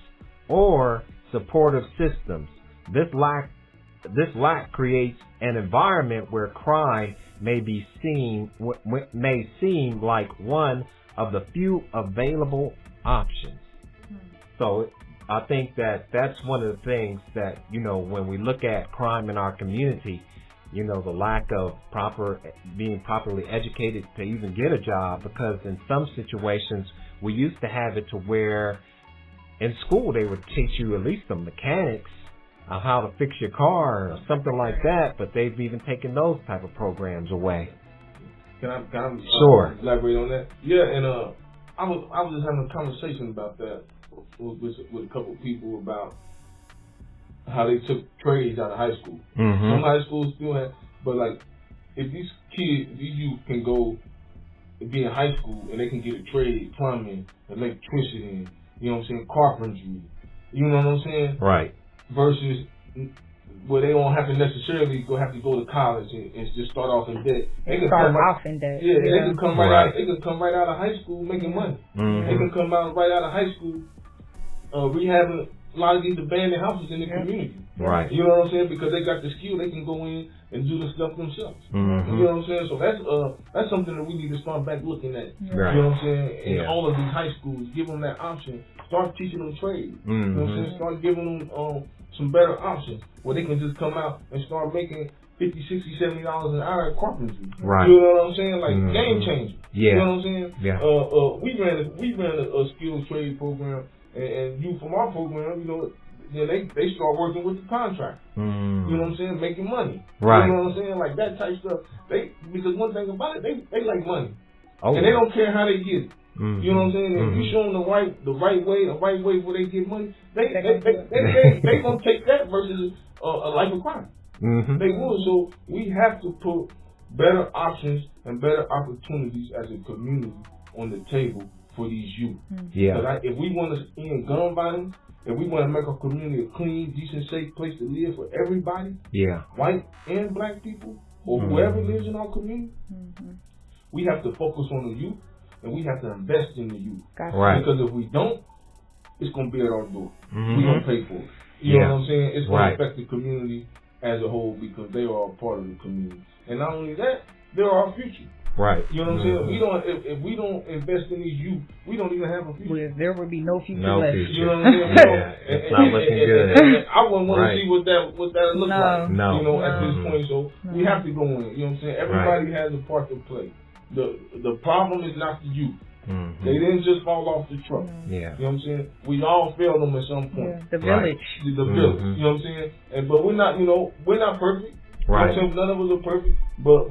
or supportive systems. This lack creates an environment where crime may seem like one of the few available options. So I think that that's one of the things that, when we look at crime in our community, the lack of being properly educated to even get a job, because in some situations we used to have it to where in school they would teach you at least the mechanics of how to fix your car or something like that, but they've even taken those type of programs away. Can I sure. Elaborate on that? Yeah, and I was just having a conversation about that with a couple of people about how they took trades out of high school. Mm-hmm. Some high schools still have, but like if these youth can go and be in high school and they can get a trade, plumbing, electricity, carpentry, you know what I'm saying? Right. Versus where they don't have to necessarily have to go to college and just start off in debt. They can start off in debt. Yeah, they can come right. They can come right out of high school making money. Mm-hmm. They can come right out of high school rehabbing a lot of these abandoned houses in the community. Right. You know what I'm saying? Because they got the skill, they can go in and do the stuff themselves. Mm-hmm. You know what I'm saying? So that's something that we need to start back looking at. Right. You know what I'm saying? In all of these high schools, give them that option. Start teaching them trades. Mm-hmm. You know what I'm saying? Start giving them some better options where they can just come out and start making $50, $60, $70 an hour at carpentry. Right. You know what I'm saying? Like mm-hmm. game changer. Yeah. You know what I'm saying? Yeah. We ran a skills trade program, and you from our program, then they start working with the contract. Mm. You know what I'm saying? Making money. Right. You know what I'm saying? Like that type stuff. Because one thing about it, they like money. Oh, and they don't care how they get it. Mm-hmm. You know what I'm saying? Mm-hmm. If you show them the right way where they get money, they gonna take that versus a life of crime. Mm-hmm. They will. So we have to put better options and better opportunities as a community on the table for these youth. Yeah. If we want to end gun violence, if we want to make our community a clean, decent, safe place to live for everybody, white and black people, or whoever lives in our community, we have to focus on the youth. And we have to invest in the youth. Gotcha. Right. Because if we don't, it's going to be at our door. Mm-hmm. We're going to pay for it. You know what I'm saying? It's going right. to affect the community as a whole because they are a part of the community. And not only that, they're our future. Right. You know what I'm saying? If we don't invest in these youth, we don't even have a future. Well, there would be no future no left. Future. You know what I'm saying? It's not looking good. I wouldn't want to see what that looks like. No. At this point. So we have to go in. You know what I'm saying? Everybody has a part to play. The problem is not the youth. Mm-hmm. They didn't just fall off the truck. Yeah. You know what I'm saying? We all failed them at some point. The village. The village. You know what I'm saying? But we're not, we're not perfect. Right. You know what I'm saying? None of us are perfect. But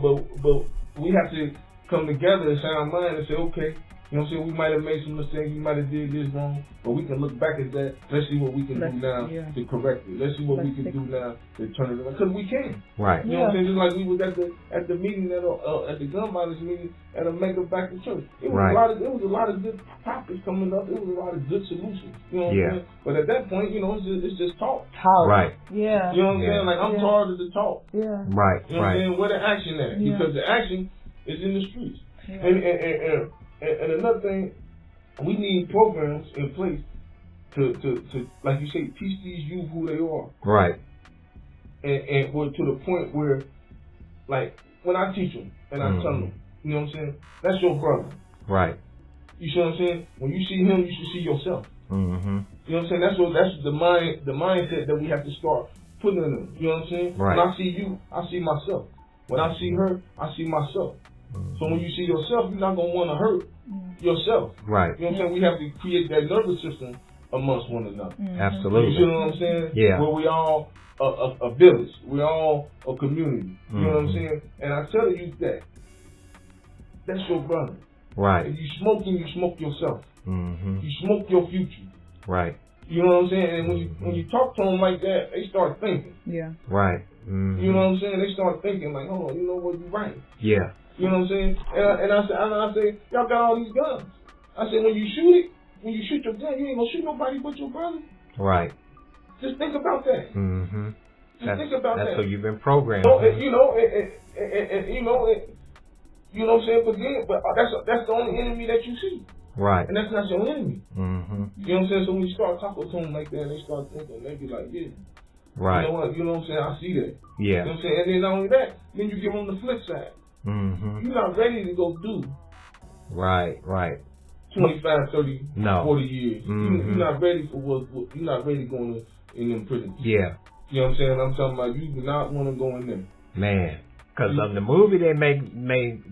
we have to come together in sound mind and say, okay, you know what I'm saying? We might have made some mistakes. We might have did this wrong. But we can look back at that. Let's see what we can do now to correct it. Let's see what we can do now to turn it around. Because we can. Right. You know what I'm saying? Just like we was at the meeting at the gun violence meeting at a mega Baptist church. It was a lot of good topics coming up. It was a lot of good solutions. You know what I'm saying? But at that point, it's just talk. Right. Yeah. You know what I'm saying? Like I'm tired of the talk. Yeah. Right. You know what I'm saying? Where the action at? Yeah. Because the action is in the streets. Yeah. And another thing, we need programs in place to like you say, teach these youth who they are. Right. And we're to the point where, like, when I teach them and I tell them, you know what I'm saying? That's your brother. Right. You see what I'm saying? When you see him, you should see yourself. Mm-hmm. You know what I'm saying? That's the mindset that we have to start putting in them. You know what I'm saying? Right. When I see you, I see myself. When I see her, I see myself. So when you see yourself, you're not gonna want to hurt yourself. Right. You know what I'm saying? We have to create that nervous system amongst one another. Absolutely. You see what I'm saying? Yeah. Where we all a village. We're all a community. You know what I'm saying? And I tell you that's your brother. Right. If you smoking, you smoke yourself. Mm-hmm. You smoke your future. Right. You know what I'm saying? And when you talk to them like that, they start thinking. Yeah. Right. Mm-hmm. You know what I'm saying? They start thinking like, hold on, you know what? You're right. Yeah. You know what I'm saying? And I say, y'all got all these guns. I said, when you shoot your gun, you ain't gonna shoot nobody but your brother. Right. Just think about that. Mm-hmm. Just think about that. That's so you've been programmed. You know, you know what I'm saying? But that's the only enemy that you see. Right. And that's not your enemy. Mm-hmm. You know what I'm saying? So when you start talking to them like that, they start thinking, they be like, yeah. Right. You know what I'm saying? I see that. Yeah. You know what I'm saying? And then not only that, then you give them the flip side. Mm-hmm. You're not ready to go do. Right. 25, 30, no. 40 years. Mm-hmm. You're not ready for what you're not ready going in them prisons. Yeah. You know what I'm saying? I'm talking about you do not want to go in there. Man. Because of the movie, they may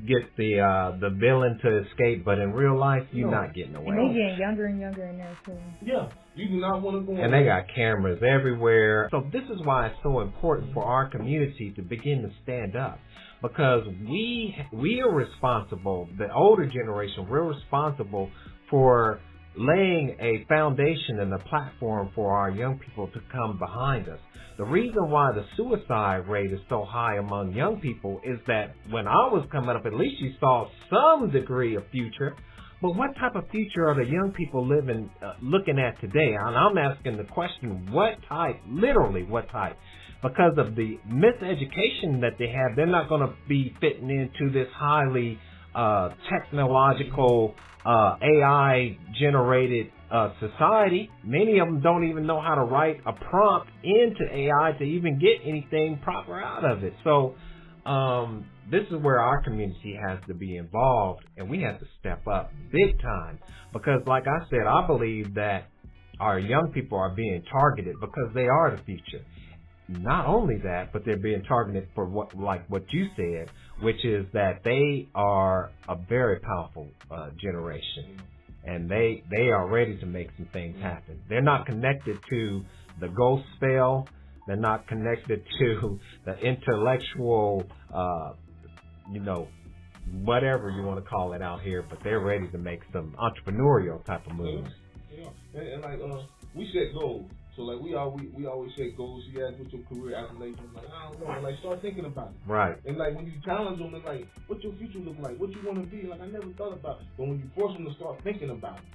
get the villain to escape, but in real life, you're not getting away. And they getting younger and younger in there too. Yeah, you do not want to go in and there. they got cameras everywhere. So this is why it's so important for our community to begin to stand up. Because we are responsible, the older generation, we're responsible for laying a foundation and a platform for our young people to come behind us. The reason why the suicide rate is so high among young people is that when I was coming up, at least you saw some degree of future. But what type of future are the young people looking at today? And I'm asking the question, what type? Literally, what type? Because of the miseducation that they have, they're not going to be fitting into this highly technological, AI-generated society. Many of them don't even know how to write a prompt into AI to even get anything proper out of it. So this is where our community has to be involved, and we have to step up big time. Because like I said, I believe that our young people are being targeted because they are the future. Not only that, but they're being targeted for what you said, which is that they are a very powerful generation, and they are ready to make some things happen. They're not connected to the ghost spell. They're not connected to the intellectual, whatever you want to call it out here, but they're ready to make some entrepreneurial type of moves. Yeah, and like we set goals. So like we always set goals. You ask what's your career aspirations? Like I don't know. Like start thinking about it. Right. And like when you challenge them, it's like what's your future look like? What you want to be? Like I never thought about it. But when you force them to start thinking about it,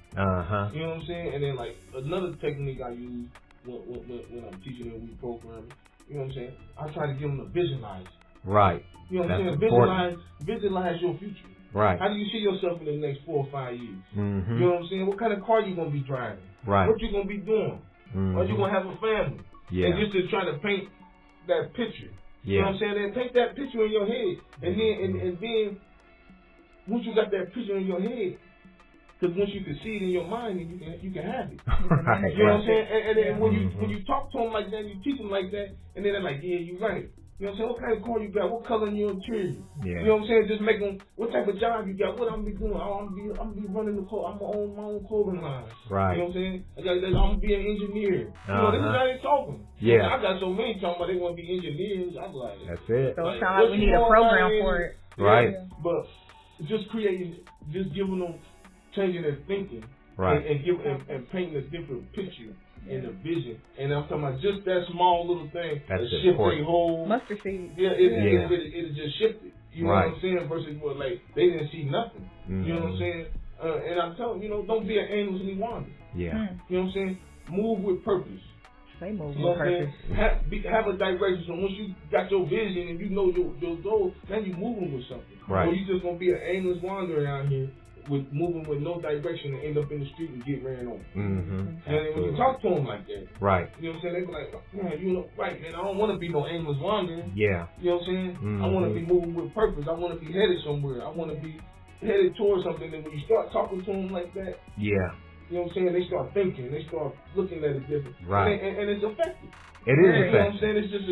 you know what I'm saying? And then like another technique I use when I'm teaching and we programming, you know what I'm saying? I try to give them to visualize. Right. You know what I'm saying? Important. Visualize your future. Right. How do you see yourself in the next 4 or 5 years? Mm-hmm. You know what I'm saying? What kind of car you gonna be driving? Right. What you gonna be doing? Mm-hmm. Or you gonna have a family? Yeah. And just to try to paint that picture. Yeah. You know what I'm saying? Then paint that picture in your head, and then once you got that picture in your head, because once you can see it in your mind, and you can have it. Right. You know what I'm saying? And then when you talk to them like that, you teach them like that, and then they're like, yeah, you're right. You know what I'm saying? What kind of car you got? What color in your interior? Yeah. You know what I'm saying? Just make them. What type of job you got? What I'm gonna be doing? I'm gonna be running the clothes. I'm gonna own my own clothing line. Right. You know what I'm saying? I'm gonna be an engineer. You know, this is how they talking. Yeah. I got so many talking about they want to be engineers. I'm like, that's it. So it sounds like we need a program for it. Right. Yeah. But just giving them, changing their thinking. Right. And painting a different picture. In the vision, and I'm talking about just that small little thing that shift their whole mustard seed. Yeah, it just shifted. You know right. what I'm saying? Versus what like they didn't see nothing. Mm-hmm. You know what I'm saying? And I'm telling you, don't be an aimlessly wander. Yeah. You know what I'm saying? Move with purpose. They move with purpose. Have a direction. So once you got your vision and you know your goal, now you moving with something. Right. Or you just gonna be an aimless wanderer out here. With moving with no direction and end up in the street and get ran over. Mm-hmm. And when you talk to them like that, right? You know what I'm saying? They be like, man, you know, right, man. I don't want to be no aimless wandering. Yeah. You know what I'm saying? Mm-hmm. I want to be moving with purpose. I want to be headed somewhere. I want to be headed towards something. And when you start talking to them like that, yeah. You know what I'm saying? They start thinking. They start looking at it different. Right. And it's effective. It is effective. You know what I'm saying? It's just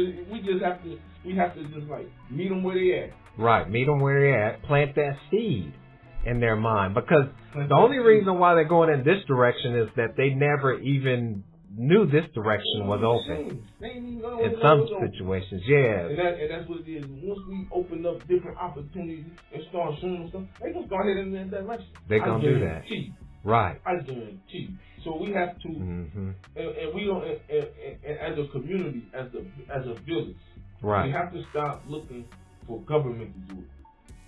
we have to just like meet them where they at. Right. Meet them where they at. Plant that seed in their mind, because the only reason why they're going in this direction is that they never even knew this direction was open. In some situations, yeah. And that's what it is. Once we open up different opportunities and start showing them stuff, they gonna start heading in that direction. They're gonna do that. Right. I guarantee. So we have to, and we don't, and as a community, as a village, right. We have to stop looking for government to do it.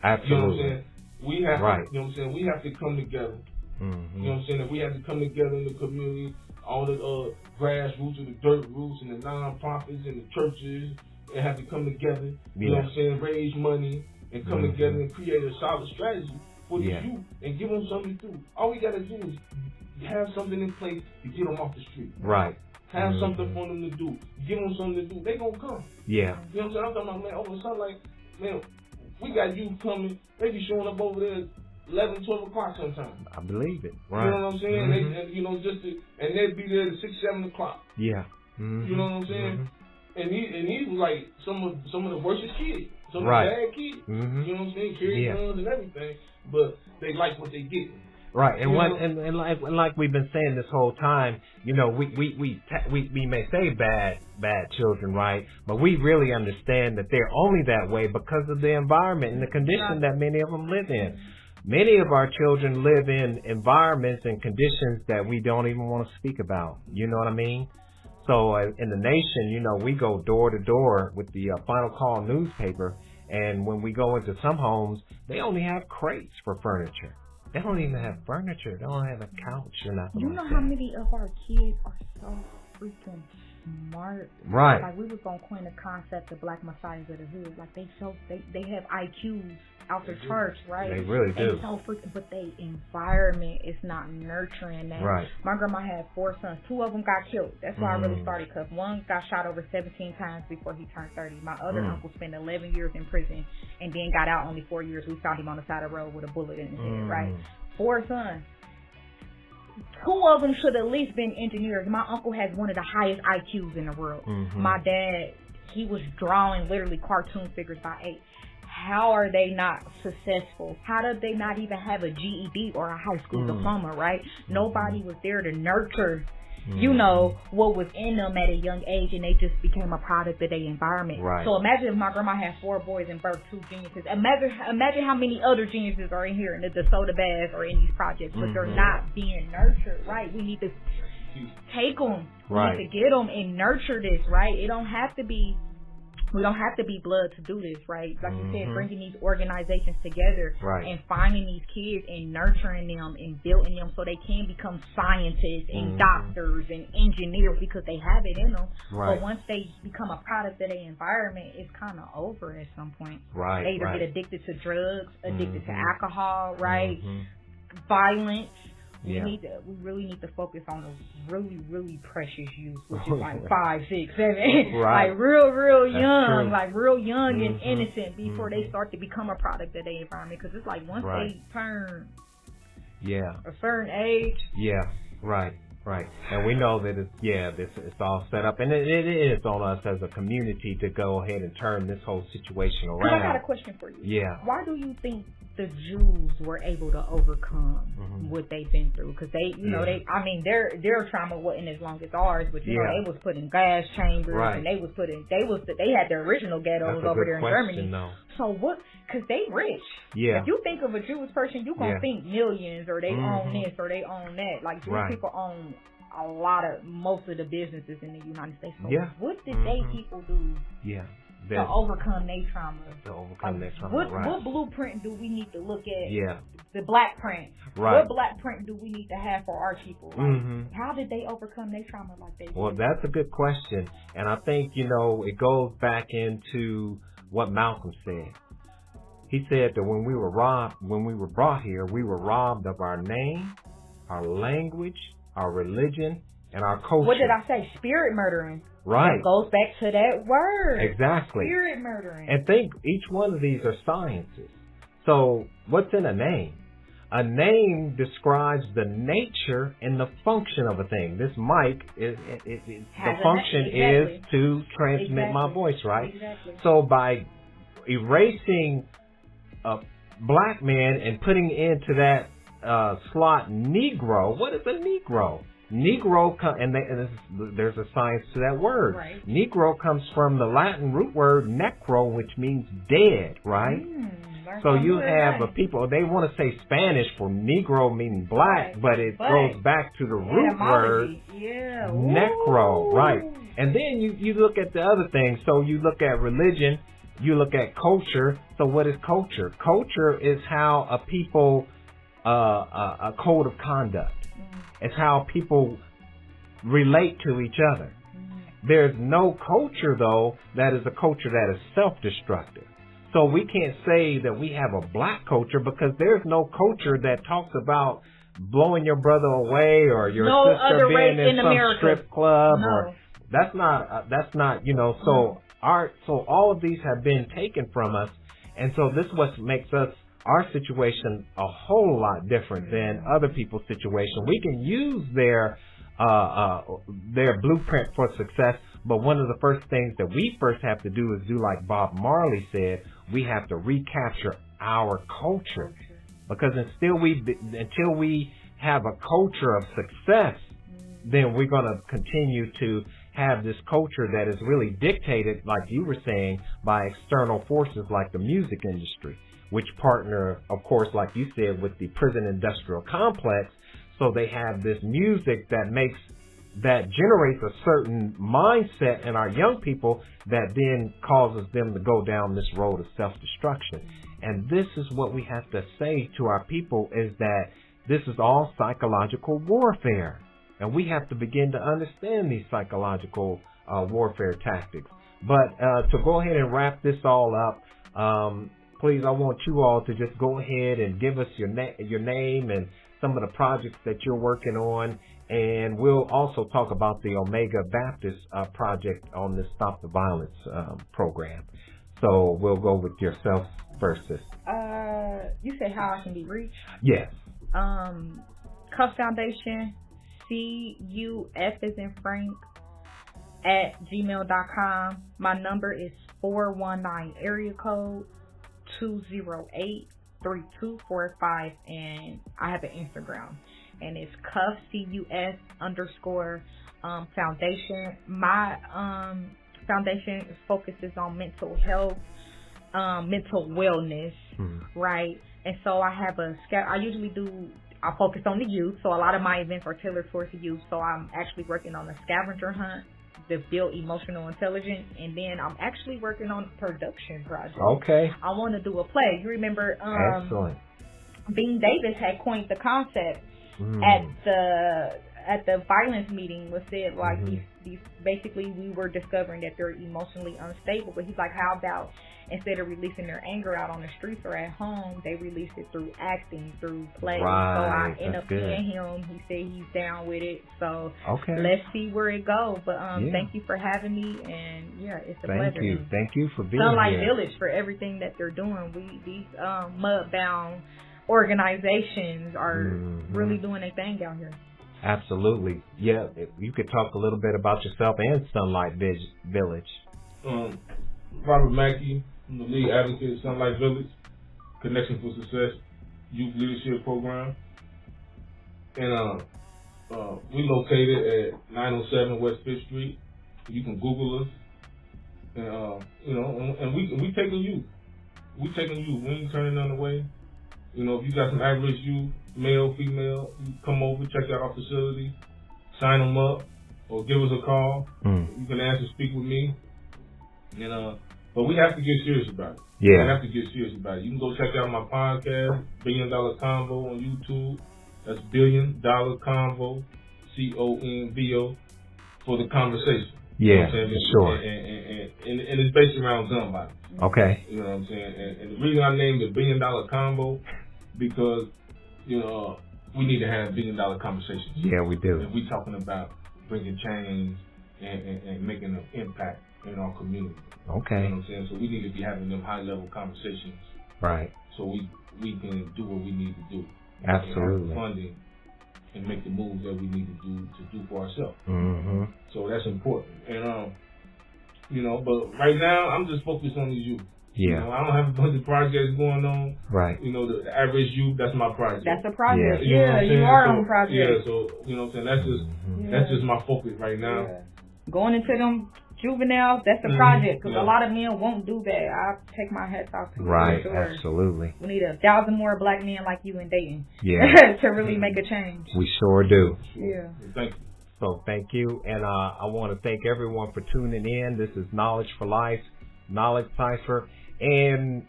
Absolutely. You know what I'm saying? We have right. to, you know what I'm saying? We have to come together. Mm-hmm. You know what I'm saying? If we have to come together in the community, all the grassroots and the dirt roots and the non-profits and the churches and have to come together, you know what I'm saying, raise money and come together and create a solid strategy for the youth and give them something to do. All we got to do is have something in place to get them off the street. Right. Have something for them to do. Give them something to do. They gonna come. Yeah. You know what I'm saying? I'm talking about, man, over something like, man, we got youth coming. They be showing up over there 11, 12 o'clock sometimes. I believe it. Right. You know what I'm saying? They, you know, and they'd be there at 6, 7 o'clock. Yeah. You know what I'm saying? And these were like some of the worstest kids. Some of the bad kids. You know what I'm saying? Carry guns and everything. But they like what they get. Right, and like we've been saying this whole time, you know, we may say bad children, right? But we really understand that they're only that way because of the environment and the condition that many of them live in. Many of our children live in environments and conditions that we don't even want to speak about. You know what I mean? So in the nation, you know, we go door to door with the Final Call newspaper, and when we go into some homes, they only have crates for furniture. They don't even have furniture. They don't have a couch or nothing. You know how many of our kids are so freaking smart? Right. Like, we was gonna coin the concept of Black Messiahs of the Hood. Like, they have IQs out the charts, right? They really do. And so freaking, but they environment is not nurturing that. Right. My grandma had 4 sons. 2 of them got killed. That's why I really started, because one got shot over 17 times before he turned 30. My other uncle spent 11 years in prison and then got out only 4 years. We found him on the side of the road with a bullet in his head, right? 4 sons. 2 of them should at least been engineers. My uncle has one of the highest IQs in the world. My dad, he was drawing literally cartoon figures by 8. How are they not successful? How did they not even have a GED or a high school diploma, right? Nobody was there to nurture, you know, what was in them at a young age, and they just became a product of their environment. Right. So imagine if my grandma had 4 boys and birthed 2 geniuses. Imagine how many other geniuses are in here in the DeSoto Baths or in these projects, but they're not being nurtured, right? We need to take them. Right. We need to get them and nurture this, right? We don't have to be blood to do this, right? Like you said, bringing these organizations together and finding these kids and nurturing them and building them so they can become scientists and doctors and engineers because they have it in them. Right. But once they become a product of their environment, it's kind of over at some point. Right. They either get addicted to drugs, addicted to alcohol, right? Violence. We really need to focus on the really, really precious youth, which is like 5, 6, 7, right. like real young, like real young and innocent before they start to become a product of their environment. Because it's like once they turn a certain age. Right. And we know that it's all set up, and it is on us as a community to go ahead and turn this whole situation around. I got a question for you. Yeah. Why do you think the Jews were able to overcome what they've been through? Because they, you know, their trauma wasn't as long as ours, but you know, they was put in gas chambers, and they had their original ghettos over there in Germany. Though. So what? Because they rich. Yeah. If you think of a Jewish person, you gonna think millions, or they own this, or they own that. Like Jewish people own most of the businesses in the United States. So what did they people do? To overcome their trauma. What blueprint do we need to look at? The black print. Right. What black print do we need to have for our people? Like, how did they overcome their trauma like they did? Well, that's a good question. And I think, you know, it goes back into what Malcolm said. He said that when we were brought here, we were robbed of our name, our language, our religion, and our culture. What did I say? Spirit murdering. Right. It goes back to that word. Exactly. Spirit murdering. And think, each one of these are sciences. So what's in a name? A name describes the nature and the function of a thing. This mic, the function is to transmit my voice, right? Exactly. So by erasing a black man and putting into that slot Negro, what is a Negro? Negro, there's a science to that word. Right. Negro comes from the Latin root word necro, which means dead, right? So you have a people, they want to say Spanish for Negro meaning black, but it goes back to the root word necro, right? And then you look at the other things. So you look at religion, you look at culture. So what is culture? Culture is how a people, a code of conduct. It's how people relate to each other. There's no culture, though, that is a culture that is self-destructive. So we can't say that we have a black culture because there's no culture that talks about blowing your brother away or your sister being in some strip club. Or that's not, you know, so all of these have been taken from us. And so this is what makes our situation a whole lot different than other people's situation. We can use their blueprint for success, but one of the first things that we first have to do is do like Bob Marley said, we have to recapture our culture. Because until we have a culture of success, then we're going to continue to have this culture that is really dictated, like you were saying, by external forces like the music industry, which partner, of course, like you said, with the prison industrial complex. So they have this music that generates a certain mindset in our young people that then causes them to go down this road of self-destruction. And this is what we have to say to our people, is that this is all psychological warfare. And we have to begin to understand these psychological warfare tactics. But to go ahead and wrap this all up, please, I want you all to just go ahead and give us your name and some of the projects that you're working on. And we'll also talk about the Omega Baptist project on this Stop the Violence program. So we'll go with yourself first, sister. You say how I can be reached? Yes. Cuff Foundation, CUF as in Frank, @gmail.com. My number is 419 area code 208-3245, and I have an Instagram, and it's Cuff CUF _ foundation. My foundation focuses on mental health, mental wellness, right? And so I have I focus on the youth, so a lot of my events are tailored towards the youth. So I'm actually working on a scavenger hunt to build emotional intelligence, and then I'm actually working on a production project. Okay. I want to do a play. You remember Excellent. Bean Davis had coined the concept at the violence meeting, was said like these basically we were discovering that they're emotionally unstable, but he's like, how about instead of releasing their anger out on the streets or at home, they release it through acting, through play. Right. So I end up good. seeing him. He said he's down with it. So okay. Let's see where it goes. But thank you for having me, and it's a pleasure. Thank you for being Sunlight here. Village for everything that they're doing. These mud-bound organizations are really doing their thing out here. Absolutely. Yeah, if you could talk a little bit about yourself and Sunlight Village. Robert Mackey, I'm the lead advocate at Sunlight Village, Connection for Success Youth Leadership Program. And we located at 907 West 5th Street. You can Google us. And, and we taking youth. We taking youth. We ain't turning none away. You know, if you got some average youth, male, female, you come over, check out our facility, sign them up, or give us a call. You can ask to speak with me. And but we have to get serious about it. Yeah. We have to get serious about it. You can go check out my podcast, $1 Billion Convo on YouTube. That's $1 Billion Convo, CONVO, for the conversation. Yeah, you know sure. And it's based around gun violence. Okay. You know what I'm saying? And the reason I named it $1 Billion Convo, because, we need to have $1 billion conversations. Yeah, we do. And we talking about bringing change and making an impact in our community. Okay. You know what I'm saying? So we need to be having them high level conversations. Right. So we can do what we need to do. Absolutely. And have funding and make the moves that we need to do for ourselves. So that's important. And but right now I'm just focused on these youth. Yeah. I don't have a bunch of projects going on. Right. The average youth, that's my project. That's a project. Yeah, you are on project. Yeah, so you know what I'm saying? That's just my focus right now. Yeah. Going into them juveniles, that's a project, because a lot of men won't do that. I take my hats off to you. Right, sure. absolutely. We need 1,000 more black men like you in Dayton. Yeah. to really make a change. We sure do. Yeah. Thank you. So thank you, and I want to thank everyone for tuning in. This is Knowledge for Life, Knowledge Cipher, and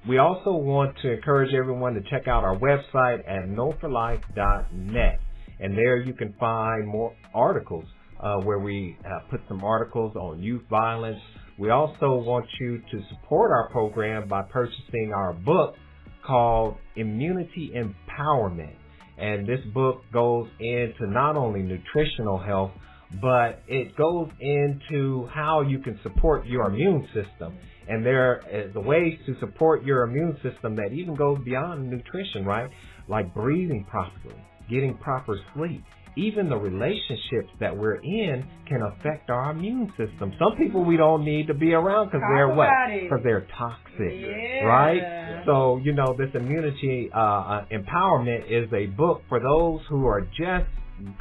we also want to encourage everyone to check out our website at knowforlife.net, and there you can find more articles where we put some articles on youth violence. We also want you to support our program by purchasing our book called Immunity Empowerment. And this book goes into not only nutritional health, but it goes into how you can support your immune system. And there is ways to support your immune system that even goes beyond nutrition, right? Like breathing properly, getting proper sleep. Even the relationships that we're in can affect our immune system. Some people we don't need to be around because they're what? Because they're toxic, right? So, this immunity empowerment is a book for those who are just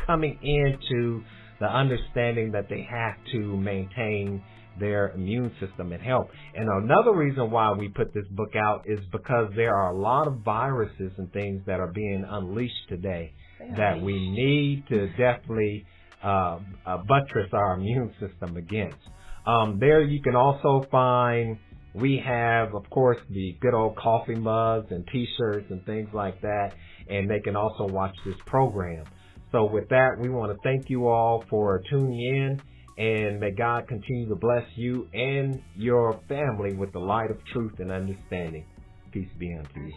coming into the understanding that they have to maintain their immune system and health. And another reason why we put this book out is because there are a lot of viruses and things that are being unleashed today that we need to definitely buttress our immune system against. There you can also find, we have, of course, the good old coffee mugs and T-shirts and things like that, and they can also watch this program. So with that, we want to thank you all for tuning in, and may God continue to bless you and your family with the light of truth and understanding. Peace be unto you.